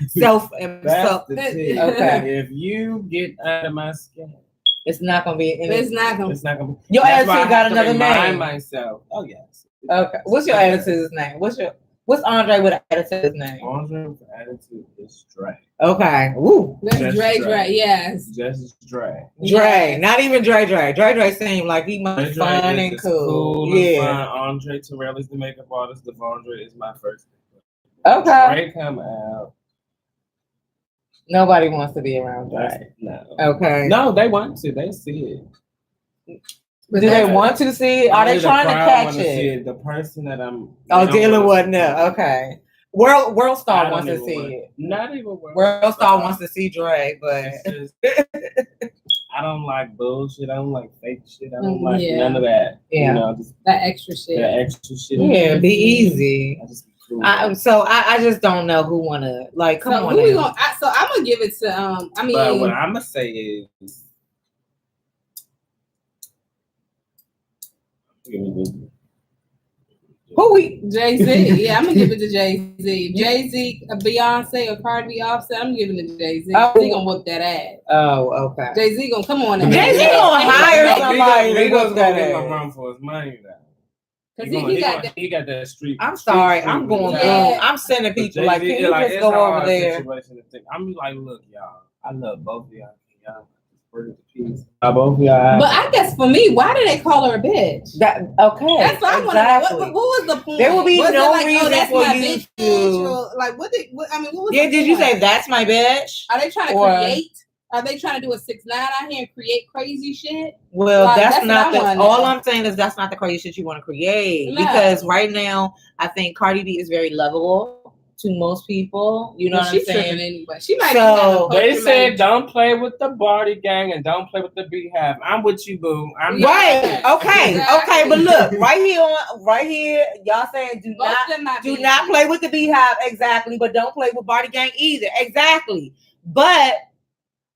Self. That's the tea. Okay. If you get out of my skin, It's not gonna be. It's not gonna. it's not gonna be. Your That's why I attitude got have to another remind name. myself. Oh yes. Okay. What's your attitude's name? What's Andre with attitude's name? Andre's attitude is Dre. Okay. Woo. That's Just Dre. Dre. Yes. Just Dre. Dre. Not even Dre. Dre seemed like he Dre was fun is and just cool. and Yeah. fun. Andre Terrell is the makeup artist. Devondre is my first. Okay. Dre come out. Nobody wants to be around Dre. No. Okay. No, they want to. They see it. Do they want to see it? Are they Only the trying to crowd catch wanna see it? The person that I'm. Oh, they don't Dylan wanna wasn't see there. it. Okay. World I Star don't wants to even see want- it. Not even World Star wants to see Dre, but It's just- I don't like bullshit. I don't like fake shit. I don't like Yeah. none of that. Yeah. You know, just That extra shit. that extra shit. yeah, be easy. I just be cool. I just don't know who wanna like. Come So on. who we now. gonna? So I'm gonna give it to. I mean, But what I'm gonna say is, Who we? Jay-Z. Yeah, I'm gonna give it to Jay-Z. Jay-Z, Beyonce, or Cardi B, Offset. I'm giving it to Jay-Z. Oh. He gonna whoop that ass. Oh, okay. Jay-Z gonna come on. And Jay-Z make it gonna up. hire somebody He to gonna whoop that get my ass. run for his money though. Cause he got that street. I'm sorry. I'm going through. Yeah. I'm sending people Jay-Z, like, can you just it's go a over hard there? situation to think. I'm like, look, y'all. I love both of y'all. Y'all spread the peace. Both of y'all. But I guess for me, why do they call her a bitch? That okay? That's what I want to exactly. know. What was the point? There will be Was it no like, reason that's for my you bitch, to- or like what was Yeah, the did you point? say that's my bitch? Are they trying to Or- create? Are they trying to do a 6ix9ine out here and create crazy shit? Well, Like, that's that's not what I the. wanna All know. I'm saying is that's not the crazy shit you want to create. No. Because right now, I think Cardi B is very lovable to most people. You know Well, what she's I'm saying? tripping anyway. She might. So, be They said don't play with the Barty gang and don't play with the Beehive. I'm with you, boo. I'm Yeah. Right. Okay. Exactly. Okay. But look, right here, y'all saying do not play with the Beehive exactly, but don't play with Barty Gang either. Exactly. But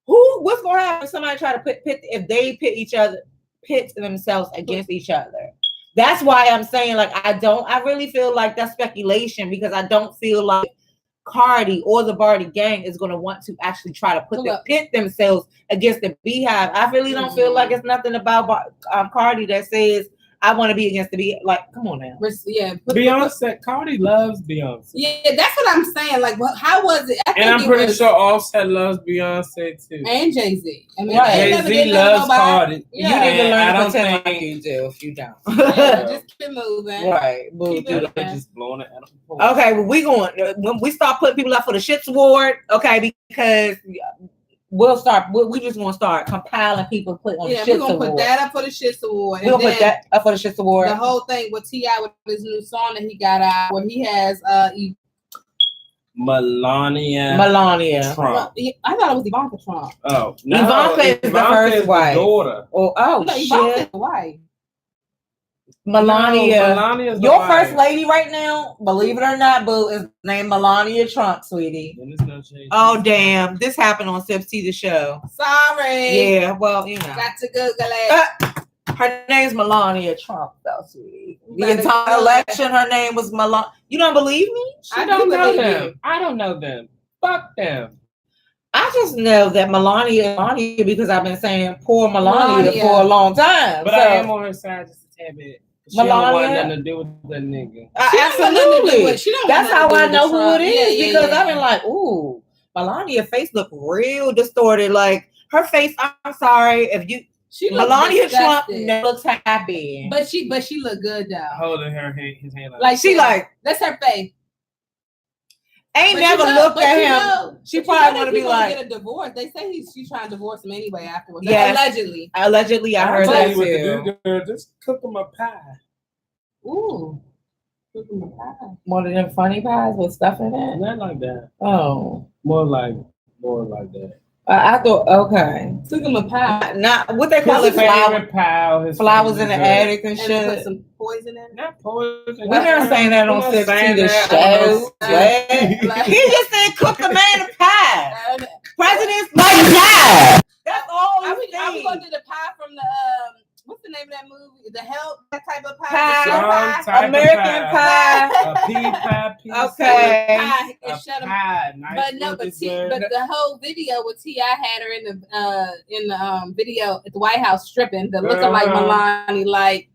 what's gonna happen if somebody try to pit if they pit themselves against each other? That's why I'm saying like I really feel like that's speculation because I don't feel like Cardi or the Barty Gang is gonna want to actually try to pit themselves against the Beehive. I really don't feel like it's nothing about Cardi that says I want to be against the Beehive. Like, come on now. Yeah, Beyonce. Cardi loves Beyonce. Yeah, that's what I'm saying. Like, how was it? And I'm pretty sure Offset loves Beyonce too. And Jay-Z. I mean, Right. they never Jay-Z did nothing loves about- Cardi. Yeah. You need to And learn I to don't pretend like think- you do if you don't. Yeah, just keep it moving. Right. Boo, Keep do it that. Just blowing it out of proportion. Okay, well, we going when we start putting people up for the Shits Award, okay, because we just want to start compiling people put on Yeah, the we're Shits gonna Award. put that up for the Shits Award. We'll And put then that up for the Shits Award. the whole thing with T.I. with his new song that he got out, where he has Melania Melania. Trump. I thought it was Ivanka Trump. Oh, no, Ivanka is the first the wife. daughter. Oh No, shit. Ivanka's the wife. Melania. No, Melania's the Your wife. first lady right now, believe it or not, boo, is named Melania Trump, sweetie. Then there's no change. Oh damn. This happened on SipsTea the Show. Sorry. Yeah, well, you know. Got to Google it. Her name's Melania Trump, though, sweetie. The Better entire Google election, her name was Melania. You don't believe me? I don't know believe them. you. I don't know them. Fuck them. I just know that Melania, because I've been saying poor Melania for a long time. But I am on her side just a tad bit. She don't want nothing to do with that nigga. Absolutely. That's how I know who it is because I've been like, ooh, Melania's face look real distorted. Like her face. I'm sorry if you. Melania Trump looks happy, but she look good though. Holding his hand like she like that's her face. Ain't never looked at him. She probably want to be like get a divorce. They say she's trying to divorce him anyway afterwards. Yes. Allegedly, I heard that too. Girl, just cook him a pie. Ooh, cook him a pie. One of them funny pies with stuff in it. Not like that. Oh, more like that. I thought okay. Took him a pie. Not what they call it, flowers in the attic and shit. Put some poison in it. Not poison. We're not saying that on SipsTea the Show. He just said cook a man a pie. Presidents like pie. That's all. I was gonna do the pie from the what's the name of that movie? The Help, that type of pie. American pie. A pea pie. Okay. But the whole video with T.I. had her in the video at the White House stripping, looking like Melania, like.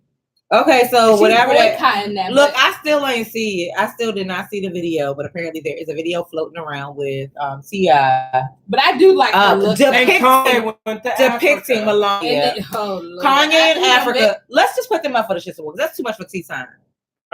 Okay, so whatever that. Look, I still ain't see it. I still did not see the video, but apparently there is a video floating around with T.I. But I do like the look depicting Melania, Kanye in Africa. Let's just put them up for the shits awards. That's too much for tea time.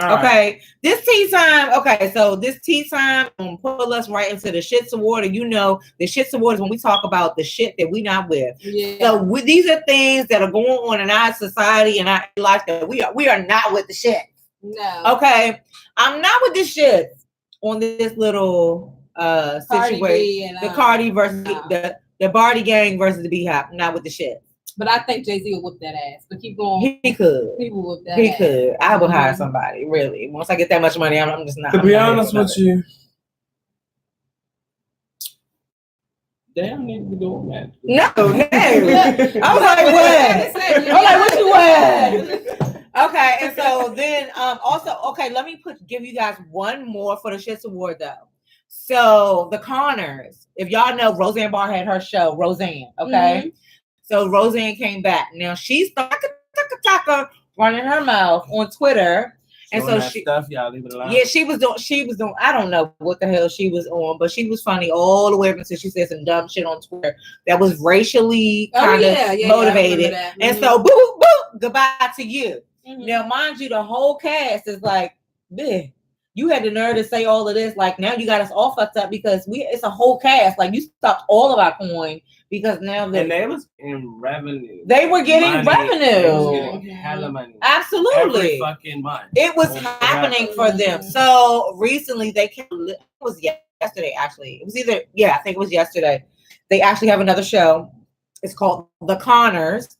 Okay, this tea time. Okay, so this tea time pull us right into the shits award, and you know the shits award is when we talk about the shit that we not with. Yeah. So these are things that are going on in our society and our life that we are not with the shit. No. Okay, I'm not with this shit on this little situation. The Cardi versus the Barty gang versus the Beehive. Not with the shit. But I think Jay-Z will whoop that ass. But keep going. He could. He will whoop that ass. He ass. could. I would hire somebody, really. Once I get that much money, I'm just not. To be honest with you, they don't need to be doing that. No, hey. I was like, what? What you want? Okay, and so then also, okay, let me give you guys one more for the Shits Award, though. So, the Connors. If y'all know, Roseanne Barr had her show, Roseanne, okay? Mm-hmm. So Roseanne came back. Now she's running her mouth on Twitter, and so y'all leave it alone. Yeah, she was doing. I don't know what the hell she was on, but she was funny all the way up until she said some dumb shit on Twitter that was racially kind of motivated. Mm-hmm. And so, boo, goodbye to you. Mm-hmm. Now, mind you, the whole cast is like, bitch, you had the nerve to say all of this. Like now, you got us all fucked up because it's a whole cast. Like you stopped all of our coin. Because now they was in revenue. They were getting revenue. They was getting hella money. Absolutely. Every fucking month. It was happening for them. So recently it was yesterday actually. It was I think it was yesterday. They actually have another show. It's called The Connors.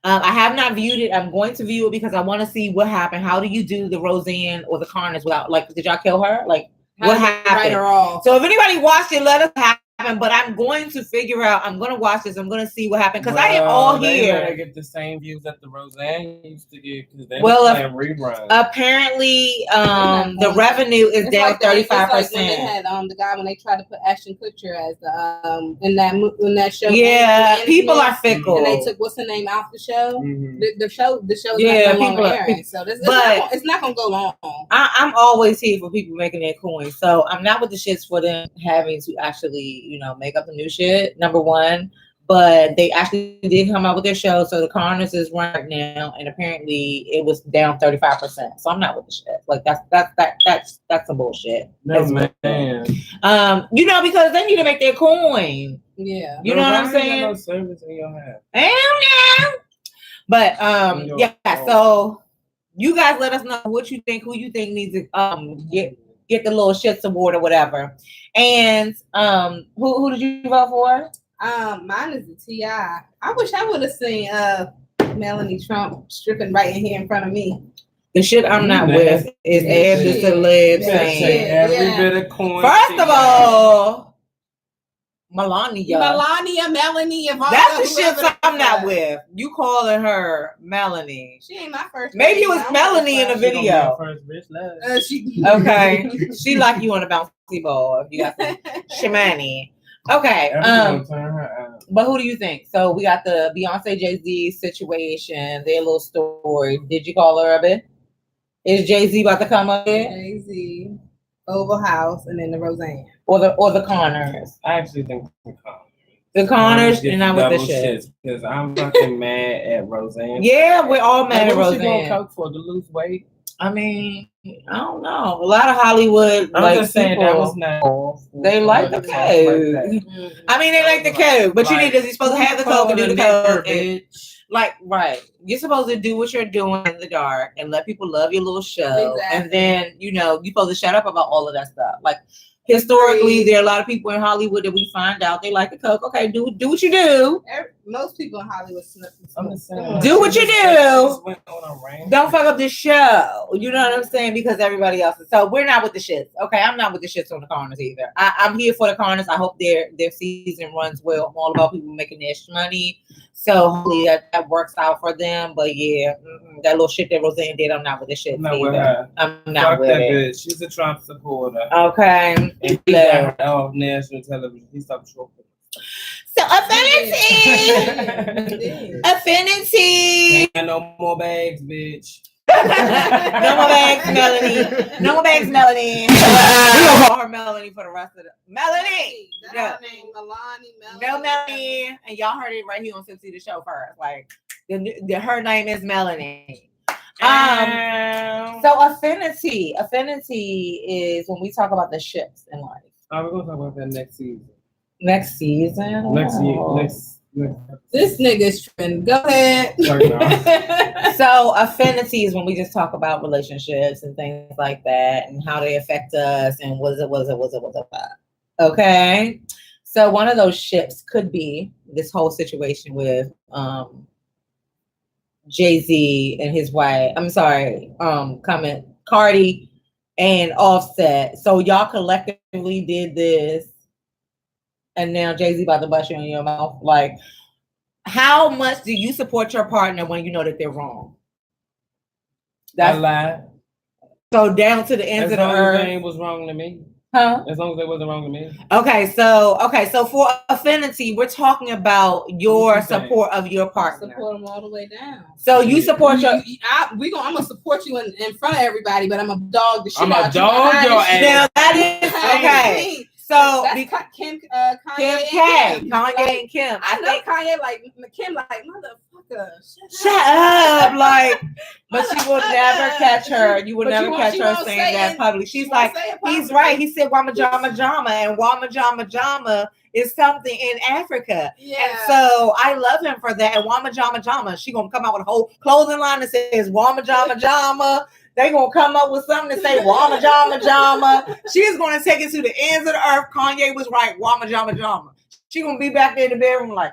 I have not viewed it. I'm going to view it because I want to see what happened. How do you do the Roseanne or the Connors without did y'all kill her? What happened? Right or wrong. So if anybody watched it, let us have. But I'm going to figure out. I'm going to watch this. I'm going to see what happened because I am all here. They get the same views that the Roseanne used to get because they were playing reruns. Apparently, the revenue is down 35%. They had the guy when they tried to put Ashton Kutcher as the in that show. Yeah, people are fickle. And they took what's her name out the show. Mm-hmm. The show. Yeah, people are airing. So it's not going to go long. I'm always here for people making their coins. So I'm not with the shits for them having to actually. Make up the new shit, number one. But they actually did come out with their show. So the Connors is right now, and apparently it was down 35%. So I'm not with the shit. That's some bullshit. No, man. Because they need to make their coin. Yeah. You know what I'm saying? No service in your house. But so you guys let us know who you think needs to get the little shits award or whatever. And who did you vote for? Mine is the T.I. I wish I would have seen Melanie Trump stripping right in here in front of me. The shit I'm not with is Eb Deceleb saying every bit of coin. First of all, Melania, Melanie, that's the shit I'm not with. You calling her Melanie? She ain't my first. Maybe it was Melanie in the video. Okay, she like you on a bouncy ball. If you got some shimani. Okay. Turn her out. But who do you think? So we got the Beyonce Jay-Z situation, their little story. Did you call her a bit? Is Jay-Z about to come up here? Jay-Z, Oval House, and then the Roseanne. Or the Connors? I actually think the Connors. The Connors and not with the shit. Because I'm fucking mad at Roseanne. Yeah, we're all mad at Roseanne. What she gonna cook for to lose weight? I mean, I don't know. A lot of Hollywood, I'm just saying that was not. They like the code. I mean, they like the code, but like, you're supposed to have the code and do the code. Like, right. You're supposed to do what you're doing in the dark and let people love your little show. Exactly. And then, you're supposed to shut up about all of that stuff. Like, historically, there are a lot of people in Hollywood that we find out they like the coke. Okay, do what you do. Most people in Hollywood do what you do. Don't fuck up the show. You know what I'm saying? Because everybody else is. So we're not with the shits. Okay, I'm not with the shits on the Connors either. I'm here for the Connors. I hope their season runs well. I'm all about people making their money. So hopefully that works out for them. But yeah, that little shit that Roseanne did, I'm not with the shit. I'm not with her. I'm not fuck with that it. Bitch. She's a Trump supporter. Okay. And he got her off national television. He stopped showing. So affinity. Ain't no more bags, bitch. No more bags, Melanie. No more bags, Melanie. We gonna call her Melanie for the rest of the Melanie. That's her name, Melanie. No, Melanie. And y'all heard it right here on SipsTea the Show first. Like, her name is Melanie. So affinity is when we talk about the ships in life. We're gonna talk about that next season. Next season. Next. This nigga's trend. Go ahead. So affinity is when we just talk about relationships and things like that and how they affect us and what is it. Okay. So one of those ships could be this whole situation with Jay-Z and his wife. I'm sorry, Cardi and Offset. So y'all collectively did this. And now Jay-Z about to bust you in your mouth. Like, how much do you support your partner when you know that they're wrong? That's a lie. So down to the ends of the earth. As long as they was wrong to me. Huh? As long as they wasn't wrong to me. Okay, so for affinity, we're talking about your support of your partner. Support them all the way down. So you support I'm gonna support you in front of everybody, but I'm gonna dog the shit out. I'm gonna dog your ass. Now that is okay. So that's Kanye and Kim. I know Kanye like Kim like motherfucker. Shut up, like. But she will never catch her. You will never catch her saying that publicly. She's like, he's right. He said Wama Jama Jama, and Wama Jama Jama is something in Africa. Yeah. And so I love him for that. And Wama Jama Jama, she gonna come out with a whole clothing line that says Wama Jama Jama. They gonna come up with something to say Wama Jama Jama. She's gonna take it to the ends of the earth. Kanye was right. Wama Jama Jama. She gonna be back there in the bedroom like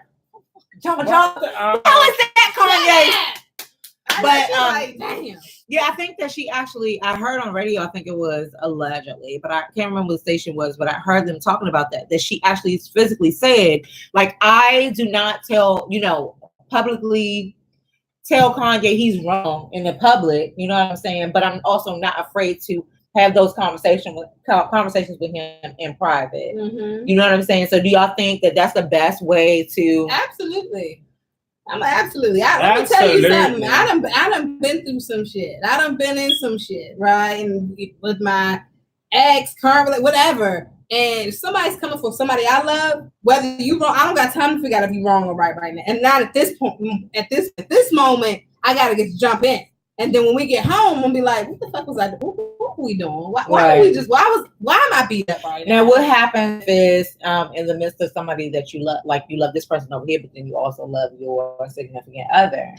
Jama Jama. How is that, Kanye? But damn. Yeah, I think that she actually, I heard on radio, I think it was allegedly, but I can't remember what the station was, but I heard them talking about that she actually physically said, like, I do not publicly tell Kanye he's wrong in the public, you know what I'm saying? But I'm also not afraid to have those conversations with him in private. Mm-hmm. You know what I'm saying? So do y'all think that that's the best way to? Absolutely. Let me tell you something. I done been through some shit. I done been in some shit, right? And with my ex, current, whatever. And if somebody's coming for somebody I love, whether you wrong, I don't got time to figure out if you're wrong or right now. And not at this point. At this moment, I gotta get to jump in. And then when we get home, we'll be like, "What the fuck was I doing? What were we doing? Why am I beat up right now?" Now, what happens is, in the midst of somebody that you love, like you love this person over here, but then you also love your significant other.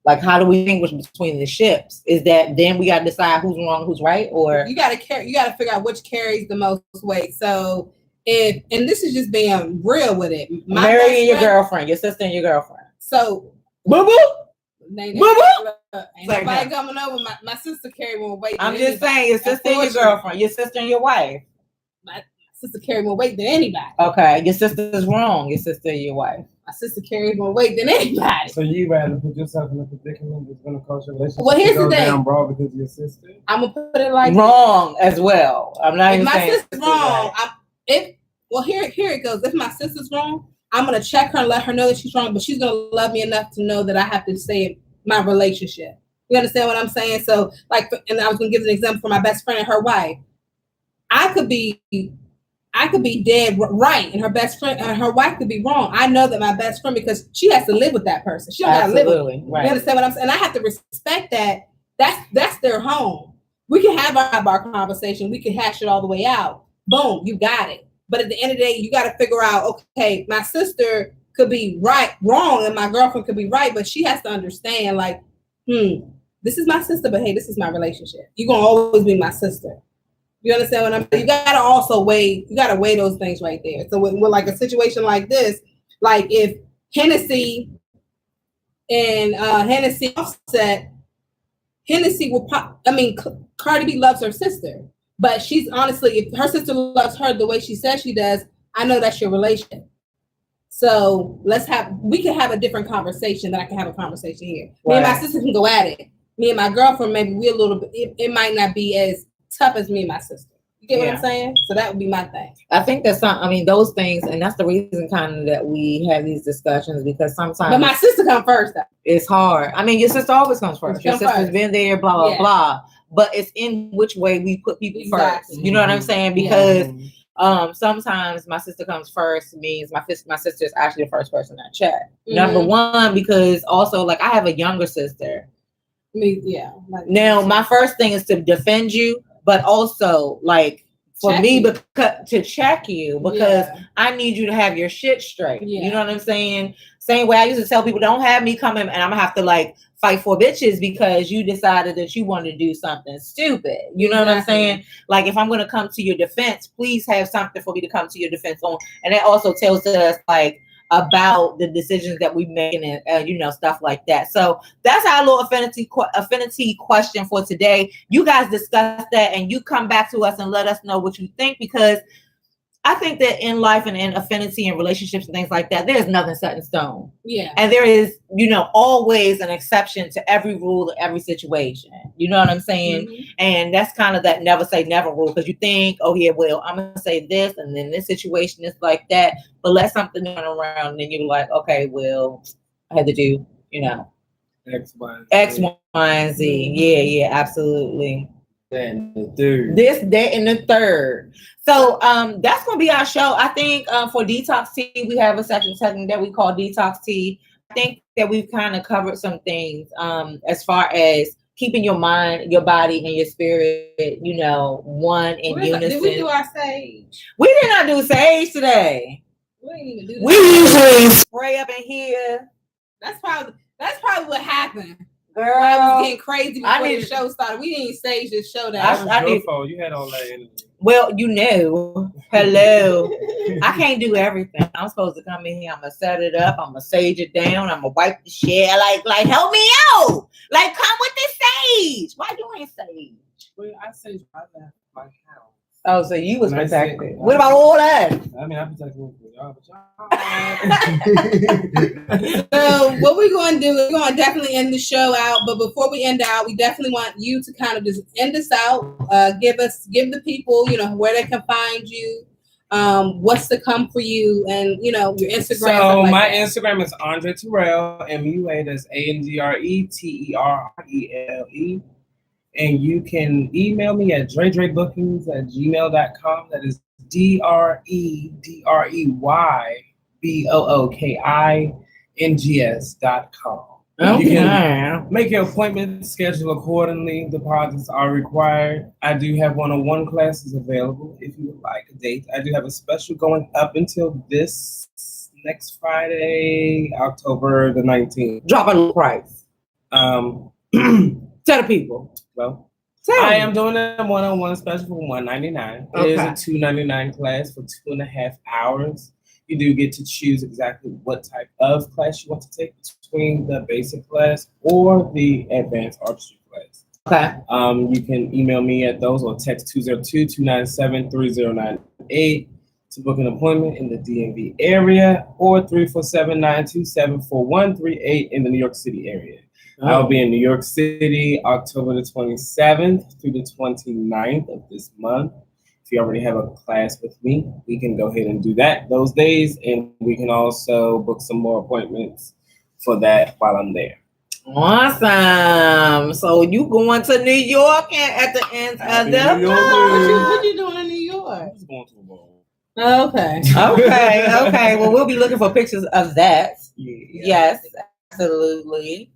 Like, how do we distinguish between the ships? Is that then we got to decide who's wrong, who's right, or you got to figure out which carries the most weight. So, and this is just being real with it. Marrying your girlfriend, your sister, and your girlfriend. So, boo boo. Ain't nobody coming over. My sister carried more weight. I'm just saying, your sister and your girlfriend, your sister and your wife. My sister carried more weight than anybody. Okay, your sister's wrong. Your sister and your wife. My sister carries more weight than anybody. So you rather put yourself in a predicament that's going to cause your relationship to go down broad because of your sister? I'm gonna put it like wrong as well. I'm not even saying my sister's wrong. well, here it goes. If my sister's wrong, I'm gonna check her and let her know that she's wrong, but she's gonna love me enough to know that I have to save my relationship. You understand what I'm saying? So, like, and I was gonna give an example for my best friend and her wife. I could be dead right, and her best friend and her wife could be wrong. I know that my best friend, because she has to live with that person. She don't gotta live with me. Right. You understand what I'm saying? And I have to respect that. That's their home. We can have our conversation. We can hash it all the way out. Boom, you got it. But at the end of the day, you got to figure out, okay, my sister could be wrong, and my girlfriend could be right, but she has to understand, like, this is my sister, but hey, this is my relationship. You're gonna always be my sister. You understand what I'm saying? You gotta also weigh those things right there. So with like a situation like this, like if Hennessy and Hennessy Offset, Hennessy will pop. I mean, Cardi B loves her sister, but she's honestly, if her sister loves her the way she says she does, I know that's your relation. So we can have a different conversation than I can have a conversation here. Right. Me and my sister can go at it. Me and my girlfriend, maybe we a little bit, it might not be as tough as me and my sister. You get what I'm saying? So that would be my thing. I think that's those things, and that's the reason kind of that we have these discussions, because sometimes. But my sister comes first, though. It's hard. I mean, your sister always comes first. Your sister's been there, blah, blah, blah. But it's in which way we put people first. You know what I'm saying? Because sometimes my sister comes first means my sister is actually the first person I chat. Number one, because also, like, I have a younger sister. Now, my first thing is to defend you, but also, like, for me to check you, because I need you to have your shit straight. You know what I'm saying? Same way I used to tell people, don't have me come in and I'm gonna have to, like, fight for bitches because you decided that you wanted to do something stupid. You know what I'm saying? Like, if I'm gonna come to your defense, please have something for me to come to your defense on. And that also tells us, like, about the decisions that we make and stuff like that. So that's our little affinity question for today. You guys discuss that and you come back to us and let us know what you think, because I think that in life and in affinity and relationships and things like that, there's nothing set in stone. Yeah. And there is, always an exception to every rule in every situation. You know what I'm saying? Mm-hmm. And that's kind of that never say never rule, because you think, oh yeah, well, I'm going to say this, and then this situation is like that, but let something run around, and then you're like, okay, well, I had to do, X, Y, and Z. Yeah, absolutely. And the third. This, that, and the third. So that's gonna be our show. I think for Detox Tea, we have a section that we call Detox Tea. I think that we've kind of covered some things as far as keeping your mind, your body, and your spirit, one in unison. Did we do our sage? We did not do sage today. We didn't even do that. We usually spray up in here. That's probably what happened. Girl, I was getting crazy before the show started. We didn't stage this show down. That was your fault. You had all that energy. Well, hello. I can't do everything. I'm supposed to come in here. I'm gonna set it up. I'm gonna sage it down. I'm gonna wipe the shit. Like, help me out. Like, come with this sage. Why you ain't sage? Well, I sage my house. Oh, so you was protected. What about all that? I mean, I'm protected for y'all, but y'all. So what we're going to do is we're going to definitely end the show out. But before we end out, we definitely want you to kind of just end us out. Give the people, where they can find you, what's to come for you, and your Instagram. So my Instagram is Andre Terrell, MUA. That's ANDRETERRELE. And you can email me at dredreybookings@gmail.com. That is DREDREYBOOKINGS.com. Okay. You can make your appointment, schedule accordingly. Deposits are required. I do have one-on-one classes available if you would like a date. I do have a special going up until this next Friday, October the 19th. Drop a little price. Tell the people. Well, I am doing a one-on-one special for $199. It is a $299 class for 2.5 hours. You do get to choose exactly what type of class you want to take between the basic class or the advanced artistry class. Okay. You can email me at those or text 202-297-3098 to book an appointment in the DMV area, or 347-927-4138 in the New York City area. I'll be in New York City, October the 27th through the 29th of this month. If if you already have a class with me, we can go ahead and do that those days, and we can also book some more appointments for that while I'm there. Awesome. So you going to New York and at the end of the month? What you doing in New York? I'm just going to the ball. Okay. Okay. Well, we'll be looking for pictures of that. Yeah. Yes, absolutely.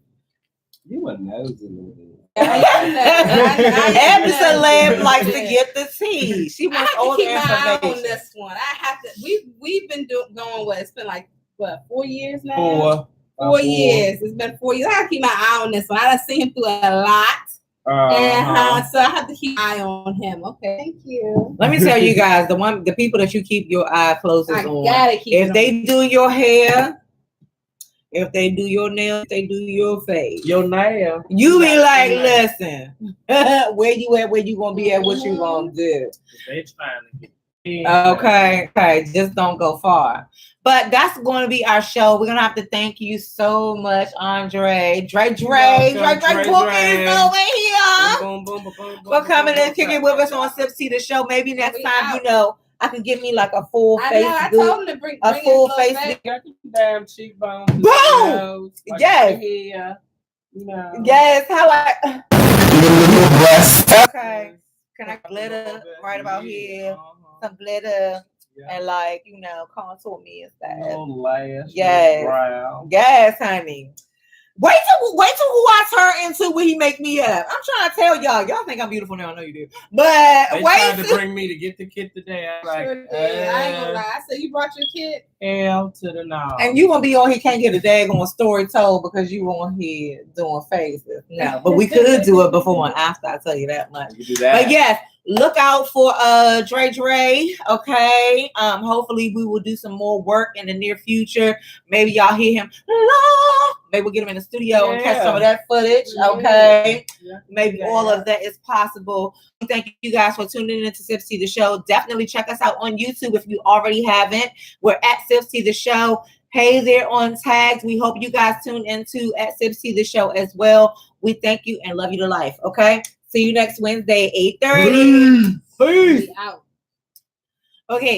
You a nosy little. Eb Deceleb likes to get the tea. She wants all the keep my eye information. on this one. I have to. We've been going. What? It's been like 4 years now. 4 years. It's been 4 years. I have to keep my eye on this one. I done seen him through a lot. So I have to keep my eye on him. Okay, thank you. Let me tell you guys, the people that you keep your eye closest on. Gotta keep if they do your hair, if they do your nails, if they do your face, your nail, you be like, listen, where you at? Where you gonna be at? What you gonna do? They trying to get. Okay, just don't go far. But that's going to be our show. We're gonna have to thank you so much, Andre. Dre Booking is over here for coming and kicking with us on SipsTea the Show. Maybe next time, I can give me like a full face. I told him to bring a full face. Damn cheekbones. Boom. Like yes. Here, Yes. How okay. Can I glitter right about here? Some glitter. Yeah. And contour me and stuff. No lash. Yes. Brow. Yes, honey. Wait till who I turn into when he make me up. I'm trying to tell y'all. Y'all think I'm beautiful now. I know you do. But they tried to bring me to get the kid today. I was like, I ain't gonna lie. I said, you brought your kid? Hell to the no. And you gonna be on here, can't get a daggone story told because you on here doing faces. No, but we could do it before and after. I tell you that much. You do that. But yes. Look out for Dre. Okay. Hopefully we will do some more work in the near future. Maybe y'all hear him. Maybe we'll get him in the studio and catch some of that footage. Okay. Yeah. Maybe all of that is possible. Thank you guys for tuning into SipsTea the Show. Definitely check us out on YouTube if you already haven't. We're at SipsTea the Show. Hey there on tags. We hope you guys tune into at SipsTea the Show as well. We thank you and love you to life. Okay. See you next Wednesday, 8:30. Peace. Out. Okay.